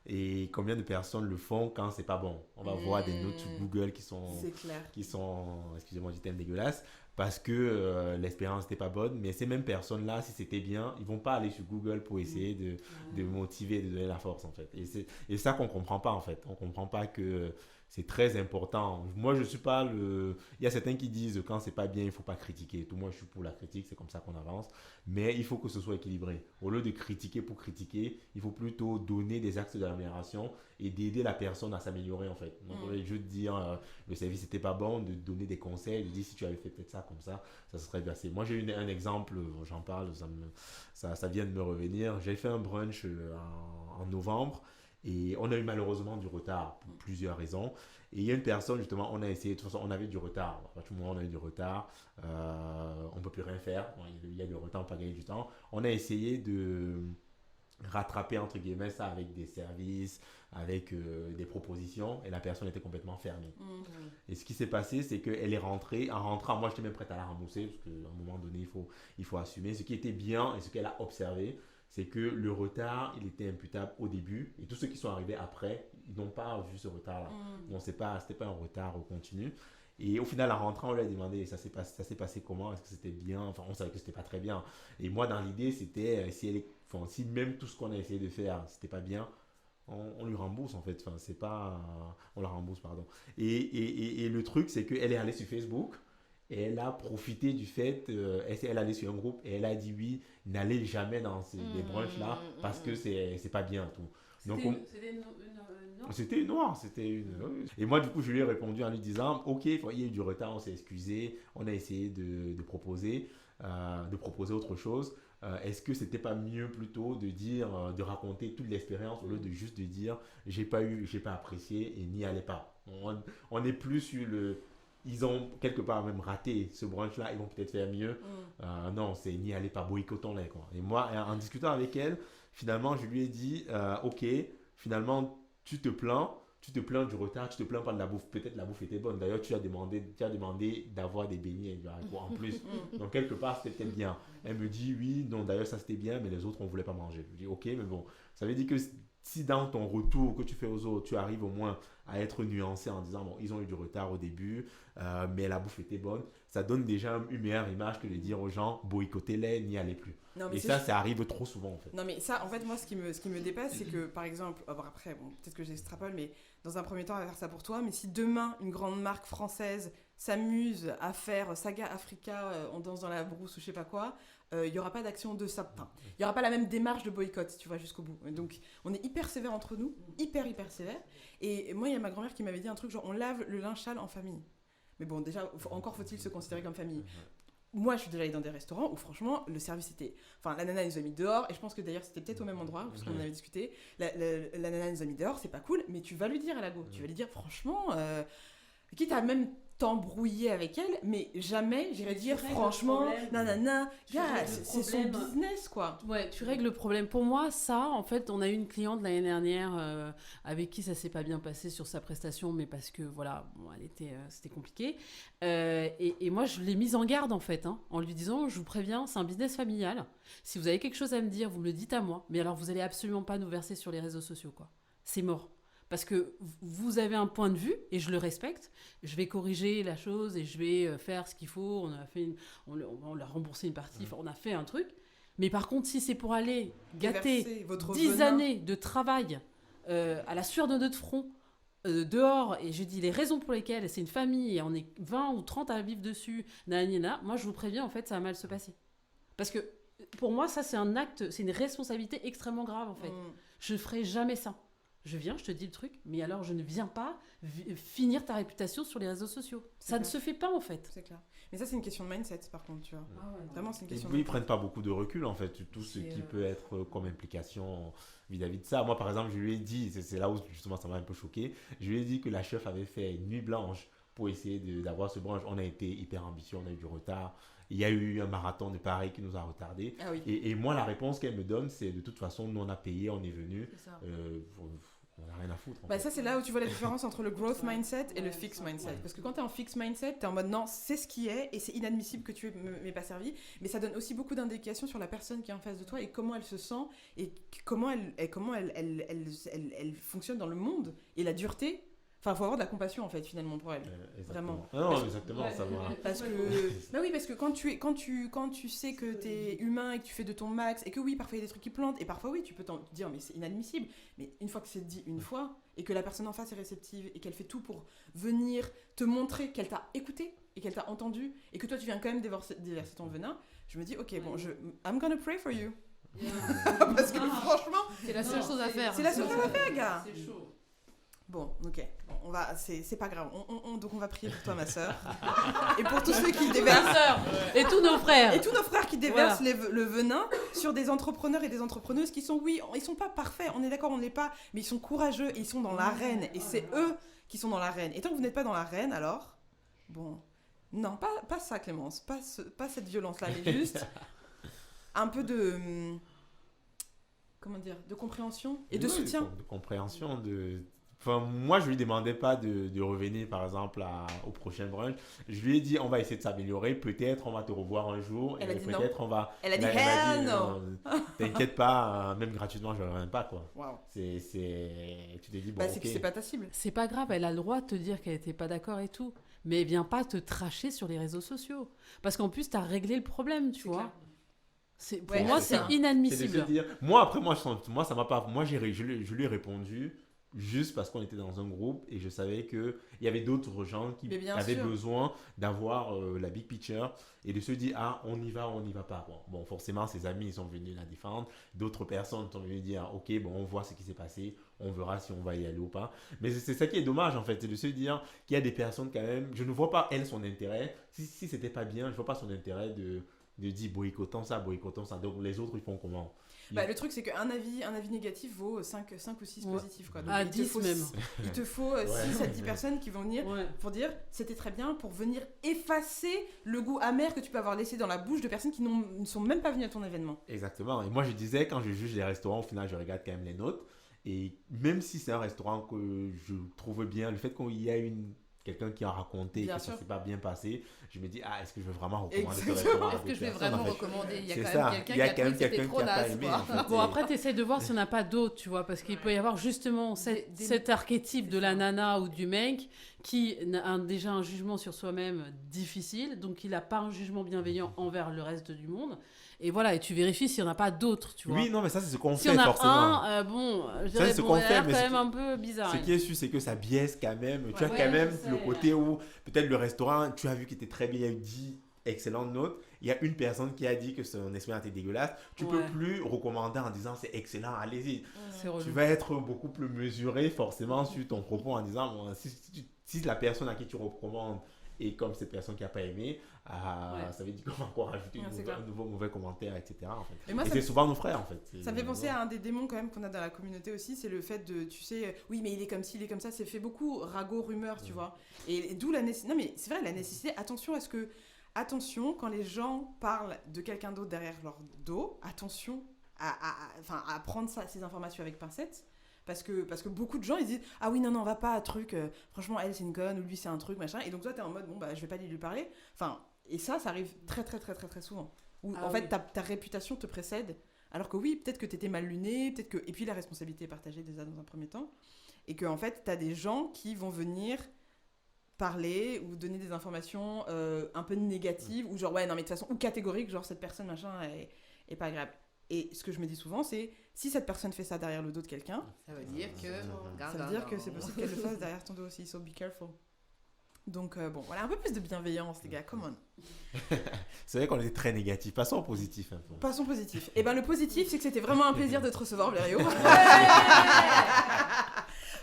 Speaker 6: et combien de personnes le font quand c'est pas bon. On va voir des notes sur Google qui sont, excusez-moi du terme dégueulasse, parce que l'expérience n'était pas bonne, mais ces mêmes personnes-là, si c'était bien, ils vont pas aller sur Google pour essayer de motiver, de donner la force en fait. Et ça qu'on comprend pas en fait. On comprend pas que c'est très important. Moi, je suis pas le... Il y a certains qui disent quand c'est pas bien, il faut pas critiquer. Tout moi, je suis pour la critique, c'est comme ça qu'on avance. Mais il faut que ce soit équilibré. Au lieu de critiquer pour critiquer, il faut plutôt donner des axes d'amélioration et d'aider la personne à s'améliorer en fait. Donc, au lieu de dire le service n'était pas bon, de donner des conseils, de dire si tu avais fait peut-être ça comme ça serait bien. Moi, j'ai eu un exemple, j'en parle, ça vient de me revenir. J'ai fait un brunch en novembre. Et on a eu malheureusement du retard pour plusieurs raisons. Et il y a une personne, justement, on a essayé, de toute façon, on avait du retard. À tout moment, on a eu du retard. On ne peut plus rien faire. Il y a du retard, on ne peut pas gagner du temps. On a essayé de rattraper, entre guillemets, ça avec des services, avec des propositions. Et la personne était complètement fermée. Et ce qui s'est passé, c'est qu'elle est rentrée. En rentrant, moi, j'étais même prête à la rembourser. Parce qu'à un moment donné, il faut assumer. Ce qui était bien et ce qu'elle a observé, c'est que le retard, il était imputable au début, et tous ceux qui sont arrivés après, ils n'ont pas vu ce retard-là. Donc, c'était pas un retard continu. Et au final, en rentrant, on lui a demandé, ça s'est passé comment? Est-ce que c'était bien? Enfin, on savait que c'était pas très bien. Et moi, dans l'idée, c'était, si même tout ce qu'on a essayé de faire, c'était pas bien, on lui rembourse en fait. Enfin, c'est pas... On la rembourse, pardon. Et le truc, c'est qu'elle est allée sur Facebook, et elle a profité du fait, elle allait sur un groupe et elle a dit oui, n'allez jamais dans des brunchs là parce que c'est pas bien tout. Donc c'était une noire, Et moi du coup je lui ai répondu en lui disant ok, il y a eu du retard, on s'est excusé, on a essayé de proposer autre chose. Est-ce que c'était pas mieux plutôt de dire, de raconter toute l'expérience au lieu de juste de dire j'ai pas apprécié et n'y allez pas. On n'est plus sur le... Ils ont quelque part même raté ce brunch-là, ils vont peut-être faire mieux. Non, c'est n'y aller pas, boycottons-les, quoi. Et moi, en discutant avec elle, finalement, je lui ai dit, ok, finalement, tu te plains du retard, tu te plains pas de la bouffe. Peut-être la bouffe était bonne. D'ailleurs, tu as demandé d'avoir des beignets en plus. Donc, quelque part, c'était peut-être bien. Elle me dit, oui, non, d'ailleurs, ça c'était bien, mais les autres, on voulait pas manger. Je dis, ok, mais bon, ça veut dire que si dans ton retour que tu fais aux autres, tu arrives au moins à être nuancé en disant bon, ils ont eu du retard au début, mais la bouffe était bonne, ça donne déjà une meilleure image que de dire aux gens boycottez-les, n'y allez plus. Non, et ça arrive trop souvent en fait.
Speaker 1: Non, mais ça, en fait, moi, ce qui me dépasse, c'est que par exemple, après, peut-être que j'extrapole, mais dans un premier temps, on va faire ça pour toi, mais si demain, une grande marque française s'amuse à faire Saga Africa, on danse dans la brousse ou je sais pas quoi, il n'y aura pas d'action de ça. Enfin, il n'y aura pas la même démarche de boycott, si tu vas jusqu'au bout. Donc, on est hyper sévère entre nous, hyper sévère. Et moi, il y a ma grand-mère qui m'avait dit un truc genre, on lave le linge sale en famille. Mais bon, déjà, encore faut-il se considérer comme famille. moi, je suis déjà allée dans des restaurants où, franchement, le service était... Enfin, la nana nous a mis dehors, et je pense que d'ailleurs, c'était peut-être au même endroit, parce qu'on en avait discuté. La nana nous a mis dehors, c'est pas cool, mais tu vas lui dire à la go. Tu vas lui dire, franchement, quitte à même t'embrouiller avec elle, mais jamais j'irai dire, franchement, nanana, gars, c'est son business, quoi.
Speaker 5: Ouais, tu règles le problème. Pour moi, ça, en fait, on a eu une cliente l'année dernière avec qui ça s'est pas bien passé sur sa prestation, mais parce que, voilà, bon, c'était compliqué. Et moi, je l'ai mise en garde, en fait, en lui disant, je vous préviens, c'est un business familial. Si vous avez quelque chose à me dire, vous me le dites à moi. Mais alors, vous allez absolument pas nous verser sur les réseaux sociaux, quoi. C'est mort. Parce que vous avez un point de vue, et je le respecte, je vais corriger la chose et je vais faire ce qu'il faut, on leur a remboursé une partie, on a fait un truc. Mais par contre, si c'est pour aller gâter 10 années de travail à la sueur de notre front, dehors, et je dis les raisons pour lesquelles c'est une famille et on est 20 ou 30 à vivre dessus, nanana, moi je vous préviens, en fait, ça va mal se passer. Parce que pour moi, ça c'est un acte, c'est une responsabilité extrêmement grave, en fait. Je ne ferai jamais ça. Je viens, je te dis le truc, mais alors je ne viens pas finir ta réputation sur les réseaux sociaux. Ça ne se fait pas, en fait.
Speaker 1: C'est clair. Mais ça, c'est une question de mindset, par contre, tu vois. Vraiment, c'est une question
Speaker 6: Ils ne prennent pas beaucoup de recul, en fait, tout ce qui peut être comme implication vis-à-vis de ça. Moi, par exemple, je lui ai dit, c'est là où justement ça m'a un peu choqué, je lui ai dit que la chef avait fait une nuit blanche pour essayer d'avoir ce brunch. On a été hyper ambitieux, on a eu du retard. Il y a eu un marathon de Paris qui nous a retardés.
Speaker 1: Ah oui.
Speaker 6: Et moi, la réponse qu'elle me donne, c'est de toute façon, nous on a payé, on est venu. On n'a rien à foutre.
Speaker 1: Ça, c'est là où tu vois la différence entre le growth mindset et le fixed mindset. Parce que quand tu es en fixed mindset, tu es en mode non, c'est ce qui est et c'est inadmissible que tu m'aies pas servi. Mais ça donne aussi beaucoup d'indications sur la personne qui est en face de toi et comment elle se sent et comment elle fonctionne dans le monde et la dureté. Enfin, il faut avoir de la compassion, en fait, finalement, pour elle. Vraiment.
Speaker 6: Non, exactement, ça va.
Speaker 1: Parce que... Bah oui, parce que quand tu sais que tu es humain et que tu fais de ton max, et que oui, parfois il y a des trucs qui plantent, et parfois oui, tu peux te dire, mais c'est inadmissible. Mais une fois que c'est dit une fois, et que la personne en face est réceptive, et qu'elle fait tout pour venir te montrer qu'elle t'a écouté, et qu'elle t'a entendu, et que toi tu viens quand même déverser ton venin, je me dis, ok, bon, I'm gonna pray for you. Parce que franchement...
Speaker 2: C'est la seule chose à faire.
Speaker 1: C'est la seule chose à faire, gars.
Speaker 5: C'est chaud.
Speaker 1: Bon, ok, c'est pas grave. Donc on va prier pour toi, ma sœur, et pour tous ceux qui déversent,
Speaker 5: et tous nos frères,
Speaker 1: qui déversent le venin sur des entrepreneurs et des entrepreneuses qui sont, oui, ils sont pas parfaits. On est d'accord, on ne l'est pas, mais ils sont courageux et ils sont dans l'arène. Et c'est eux qui sont dans l'arène. Et tant que vous n'êtes pas dans l'arène, alors, bon, non, pas ça, Clémence, pas cette violence-là, mais juste un peu de, comment dire, de compréhension et de soutien.
Speaker 6: De compréhension, Enfin, moi, je lui demandais pas de revenir, par exemple, au prochain brunch. Je lui ai dit, on va essayer de s'améliorer. Peut-être, on va te revoir un jour.
Speaker 1: Elle a dit
Speaker 6: peut-être, on va...
Speaker 1: Elle a dit, hell no.
Speaker 6: T'inquiète pas, même gratuitement, je ne reviens pas, quoi.
Speaker 1: Wow.
Speaker 6: Tu t'es dit, bon,
Speaker 1: c'est que c'est pas ta cible.
Speaker 5: c'est pas grave, elle a le droit de te dire qu'elle était pas d'accord et tout. Mais elle vient pas te tracher sur les réseaux sociaux. Parce qu'en plus, t'as réglé le problème, tu vois. Pour moi, c'est inadmissible.
Speaker 6: C'est de se dire... Moi, ça m'a pas... Moi, je lui ai répondu... Juste parce qu'on était dans un groupe et je savais qu'il y avait d'autres gens qui avaient besoin d'avoir la big picture et de se dire, ah, on y va pas. Bon, forcément, ses amis, ils sont venus la défendre. D'autres personnes sont venues dire, ok, bon, on voit ce qui s'est passé, on verra si on va y aller ou pas. Mais c'est ça qui est dommage, en fait, c'est de se dire qu'il y a des personnes quand même, je ne vois pas, elle, son intérêt. Si c'était pas bien, je ne vois pas son intérêt de dire boycottons ça. Donc les autres, ils font comment?
Speaker 1: Le truc, c'est qu'un avis négatif vaut 5 ou 6 positifs. Quoi. Donc,
Speaker 5: à 10 même.
Speaker 1: Il te faut 6 à 10 personnes qui vont venir pour dire c'était très bien, pour venir effacer le goût amer que tu peux avoir laissé dans la bouche de personnes qui ne sont même pas venues à ton événement.
Speaker 6: Exactement. Et moi, je disais, quand je juge les restaurants, au final, je regarde quand même les notes. Et même si c'est un restaurant que je trouve bien, le fait qu'il y a quelqu'un qui a raconté que ça ne s'est pas bien passé, je me dis, est-ce que je veux vraiment recommander ce restaurant?
Speaker 2: Est-ce que je vais vraiment recommander? Il y a
Speaker 6: quand même quelqu'un qui n'a pas aimé.
Speaker 5: Bon, après, tu essaies de voir s'il n'y en a pas d'autres, tu vois, parce qu'il peut y avoir justement cet archétype de la nana ou du mec qui a déjà un jugement sur soi-même difficile, donc il n'a pas un jugement bienveillant envers le reste du monde. Et voilà, et tu vérifies s'il n'y en a pas d'autres, tu vois.
Speaker 6: Oui, non, mais ça, c'est ce qu'on
Speaker 5: si
Speaker 6: fait,
Speaker 5: forcément.
Speaker 6: Si
Speaker 5: je dirais,
Speaker 6: c'est ce qu'on
Speaker 5: elle a
Speaker 6: fait,
Speaker 5: l'air
Speaker 6: mais
Speaker 5: quand même un peu bizarre.
Speaker 6: Ce qui est sûr, c'est que ça biaise quand même. Tu as quand même le côté où, peut-être le restaurant, tu as vu qu'il était très bien, il y a eu 10 excellentes notes. Il y a une personne qui a dit que son expérience était dégueulasse. Tu ne peux plus recommander en disant c'est excellent, allez-y. Tu vas être beaucoup plus mesuré, forcément, sur ton propos en disant si la personne à qui tu recommandes Et comme cette personne qui n'a pas aimé, ça veut dire qu'on va encore rajouter un nouveau mauvais commentaire, etc. En fait.
Speaker 1: Et
Speaker 6: c'est souvent nos frères, en fait.
Speaker 1: Ça me fait penser à un des démons quand même qu'on a dans la communauté aussi, c'est le fait de, tu sais, oui mais il est comme ci, il est comme ça, c'est fait beaucoup ragot, rumeur, tu vois. Et d'où la nécessité, non mais c'est vrai, la nécessité, attention quand les gens parlent de quelqu'un d'autre derrière leur dos, attention à prendre ces informations avec pincette. Parce que beaucoup de gens ils disent ah oui non on va pas à truc franchement elle c'est une conne ou lui c'est un truc machin et donc toi t'es en mode bon bah je vais pas lui parler et ça arrive très très très très très souvent où en fait ta réputation te précède alors que oui peut-être que t'étais mal luné et puis la responsabilité est partagée déjà dans un premier temps et que en fait t'as des gens qui vont venir parler ou donner des informations un peu négatives ou genre ouais non mais de toute façon ou catégoriques genre cette personne machin est pas agréable. Et ce que je me dis souvent, c'est si cette personne fait ça derrière le dos de quelqu'un,
Speaker 2: ça veut dire
Speaker 1: que c'est possible qu'elle le fasse derrière ton dos aussi. So be careful. Donc bon, voilà, un peu plus de bienveillance, les gars. Come on.
Speaker 6: C'est vrai qu'on est très négatif. Passons au positif un peu.
Speaker 1: Passons au positif. Et ben le positif, c'est que c'était vraiment un plaisir de te recevoir, Blériot.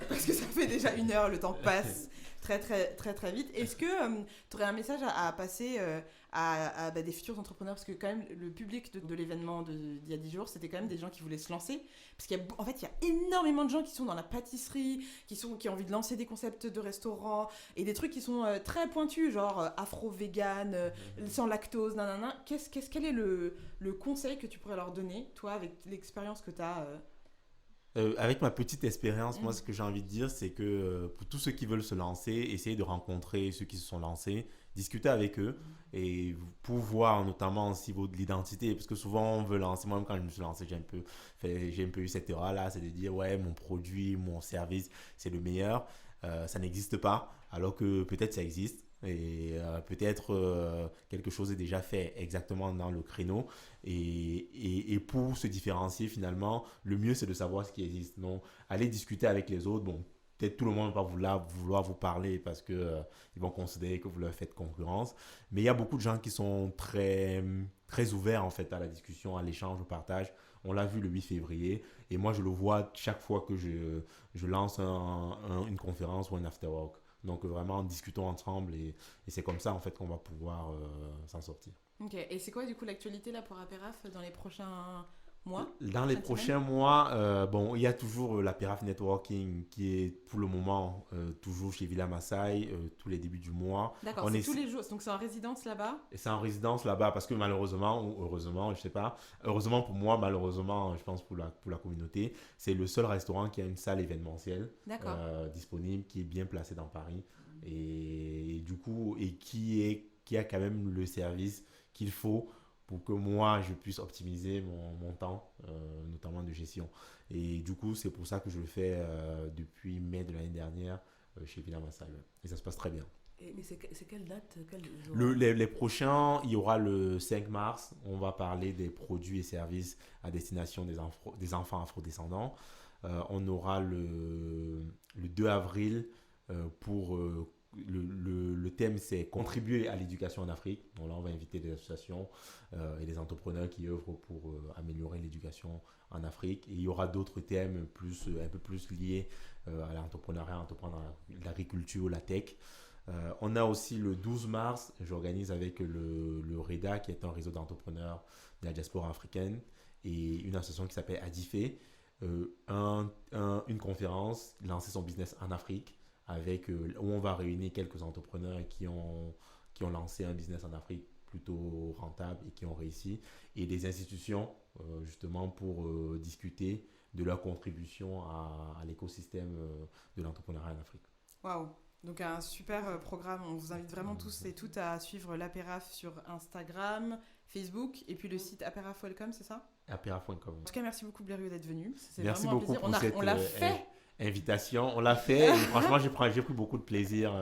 Speaker 1: Parce que ça fait déjà 1 heure, le temps passe très très très très vite. Est-ce que tu aurais un message à passer à des futurs entrepreneurs, parce que quand même le public de l'événement d'il y a 10 jours, c'était quand même des gens qui voulaient se lancer, parce qu'il y a énormément de gens qui sont dans la pâtisserie, qui ont envie de lancer des concepts de restaurants, et des trucs qui sont très pointus, genre afro-vegan, sans lactose, nanana. Quel est le conseil que tu pourrais leur donner, toi, avec l'expérience que tu as
Speaker 6: avec ma petite expérience, moi, ce que j'ai envie de dire, c'est que pour tous ceux qui veulent se lancer, essayez de rencontrer ceux qui se sont lancés, discuter avec eux et pour voir notamment aussi l'identité, parce que souvent on veut lancer, moi-même quand je me suis lancé, j'ai un peu eu cette erreur-là, c'est de dire ouais, mon produit, mon service, c'est le meilleur, ça n'existe pas, alors que peut-être ça existe. Et peut-être quelque chose est déjà fait exactement dans le créneau et pour se différencier finalement le mieux c'est de savoir ce qui existe, donc aller discuter avec les autres. Bon, peut-être tout le monde va vouloir vous parler parce que ils vont considérer que vous leur faites concurrence, mais il y a beaucoup de gens qui sont très, très ouverts en fait à la discussion, à l'échange, au partage. On l'a vu le 8 février et moi je le vois chaque fois que je lance une conférence ou un afterwork. Donc vraiment, discutons ensemble et c'est comme ça en fait qu'on va pouvoir s'en sortir.
Speaker 1: Ok, et c'est quoi du coup l'actualité là pour Apéraf dans les prochains mois?
Speaker 6: Dans les prochains mois, bon, il y a toujours l'Apéraf Networking qui est pour le moment toujours chez Villa Maasai, tous les débuts du mois.
Speaker 1: D'accord, c'est tous les jours, donc c'est en résidence là-bas?
Speaker 6: Et c'est en résidence là-bas parce que malheureusement, ou heureusement, je sais pas, heureusement pour moi, malheureusement, je pense pour la communauté, c'est le seul restaurant qui a une salle événementielle disponible, qui est bien placée dans Paris et du coup, et qui a quand même le service qu'il faut pour que moi, je puisse optimiser mon temps, notamment de gestion. Et du coup, c'est pour ça que je le fais depuis mai de l'année dernière chez Villa Maasai. Et ça se passe très bien.
Speaker 3: Et c'est quelle date, quel jour?
Speaker 6: Les prochains, il y aura le 5 mars. On va parler des produits et services à destination des enfants afrodescendants. On aura le 2 avril pour... Le thème, c'est contribuer à l'éducation en Afrique. Donc là, on va inviter des associations et des entrepreneurs qui œuvrent pour améliorer l'éducation en Afrique. Et il y aura d'autres thèmes un peu plus liés à l'entrepreneuriat, entreprendre l'agriculture, la tech. On a aussi le 12 mars, j'organise avec le REDA, qui est un réseau d'entrepreneurs de la diaspora africaine, et une association qui s'appelle Adifé, une conférence, lancer son business en Afrique, où on va réunir quelques entrepreneurs qui ont lancé un business en Afrique plutôt rentable et qui ont réussi, et des institutions justement pour discuter de leur contribution à l'écosystème de l'entrepreneuriat en Afrique.
Speaker 1: Waouh! Donc un super programme, on vous invite vraiment tous et toutes à suivre l'Apéraf sur Instagram, Facebook et puis le site Apéraf Welcome, c'est ça?
Speaker 6: Apéraf.com.
Speaker 1: En tout cas, merci beaucoup Blériot d'être venu. C'est
Speaker 6: merci
Speaker 1: vraiment
Speaker 6: beaucoup
Speaker 1: un plaisir.
Speaker 6: pour
Speaker 1: on l'a fait.
Speaker 6: Invitation, on l'a fait. Et franchement, j'ai pris beaucoup de plaisir.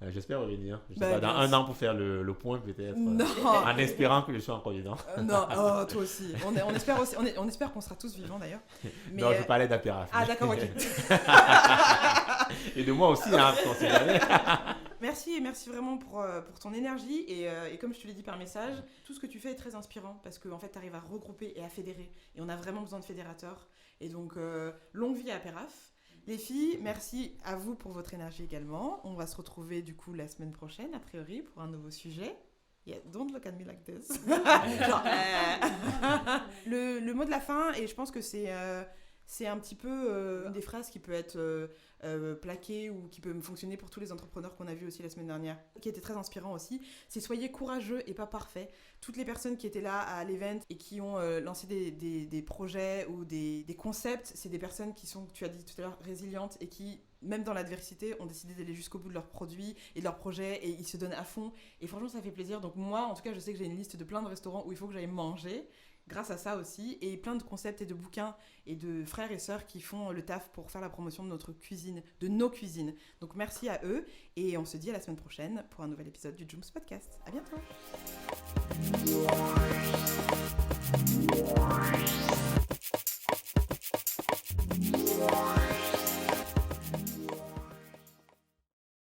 Speaker 6: J'espère revenir. Je sais pas, dans 1 an pour faire le point peut-être. En espérant que je sois encore vivant.
Speaker 1: Non, toi aussi. On espère aussi. On espère qu'on sera tous vivants d'ailleurs. Mais
Speaker 6: non, je parlais d'Apéraf.
Speaker 1: Ah d'accord, ok.
Speaker 6: Et de moi aussi, hein, on sait jamais.
Speaker 1: Merci vraiment pour ton énergie et comme je te l'ai dit par message, tout ce que tu fais est très inspirant parce qu'en fait tu arrives à regrouper et à fédérer et on a vraiment besoin de fédérateurs et donc longue vie à Apéraf. Les filles, merci à vous pour votre énergie également. On va se retrouver du coup la semaine prochaine, a priori, pour un nouveau sujet. Yeah, don't look at me like this. Genre, le mot de la fin, et je pense que c'est un petit peu une des phrases qui peut être plaquée ou qui peut fonctionner pour tous les entrepreneurs qu'on a vus aussi la semaine dernière, qui était très inspirant aussi, c'est soyez courageux et pas parfait. Toutes les personnes qui étaient là à l'event et qui ont lancé des projets ou des concepts, c'est des personnes qui sont, tu as dit tout à l'heure, résilientes et qui, même dans l'adversité, ont décidé d'aller jusqu'au bout de leurs produits et de leurs projets et ils se donnent à fond. Et franchement, ça fait plaisir. Donc moi, en tout cas, je sais que j'ai une liste de plein de restaurants où il faut que j'aille manger. Grâce à ça aussi, et plein de concepts et de bouquins et de frères et sœurs qui font le taf pour faire la promotion de notre cuisine, de nos cuisines. Donc merci à eux, et on se dit à la semaine prochaine pour un nouvel épisode du Jooms Podcast. À bientôt.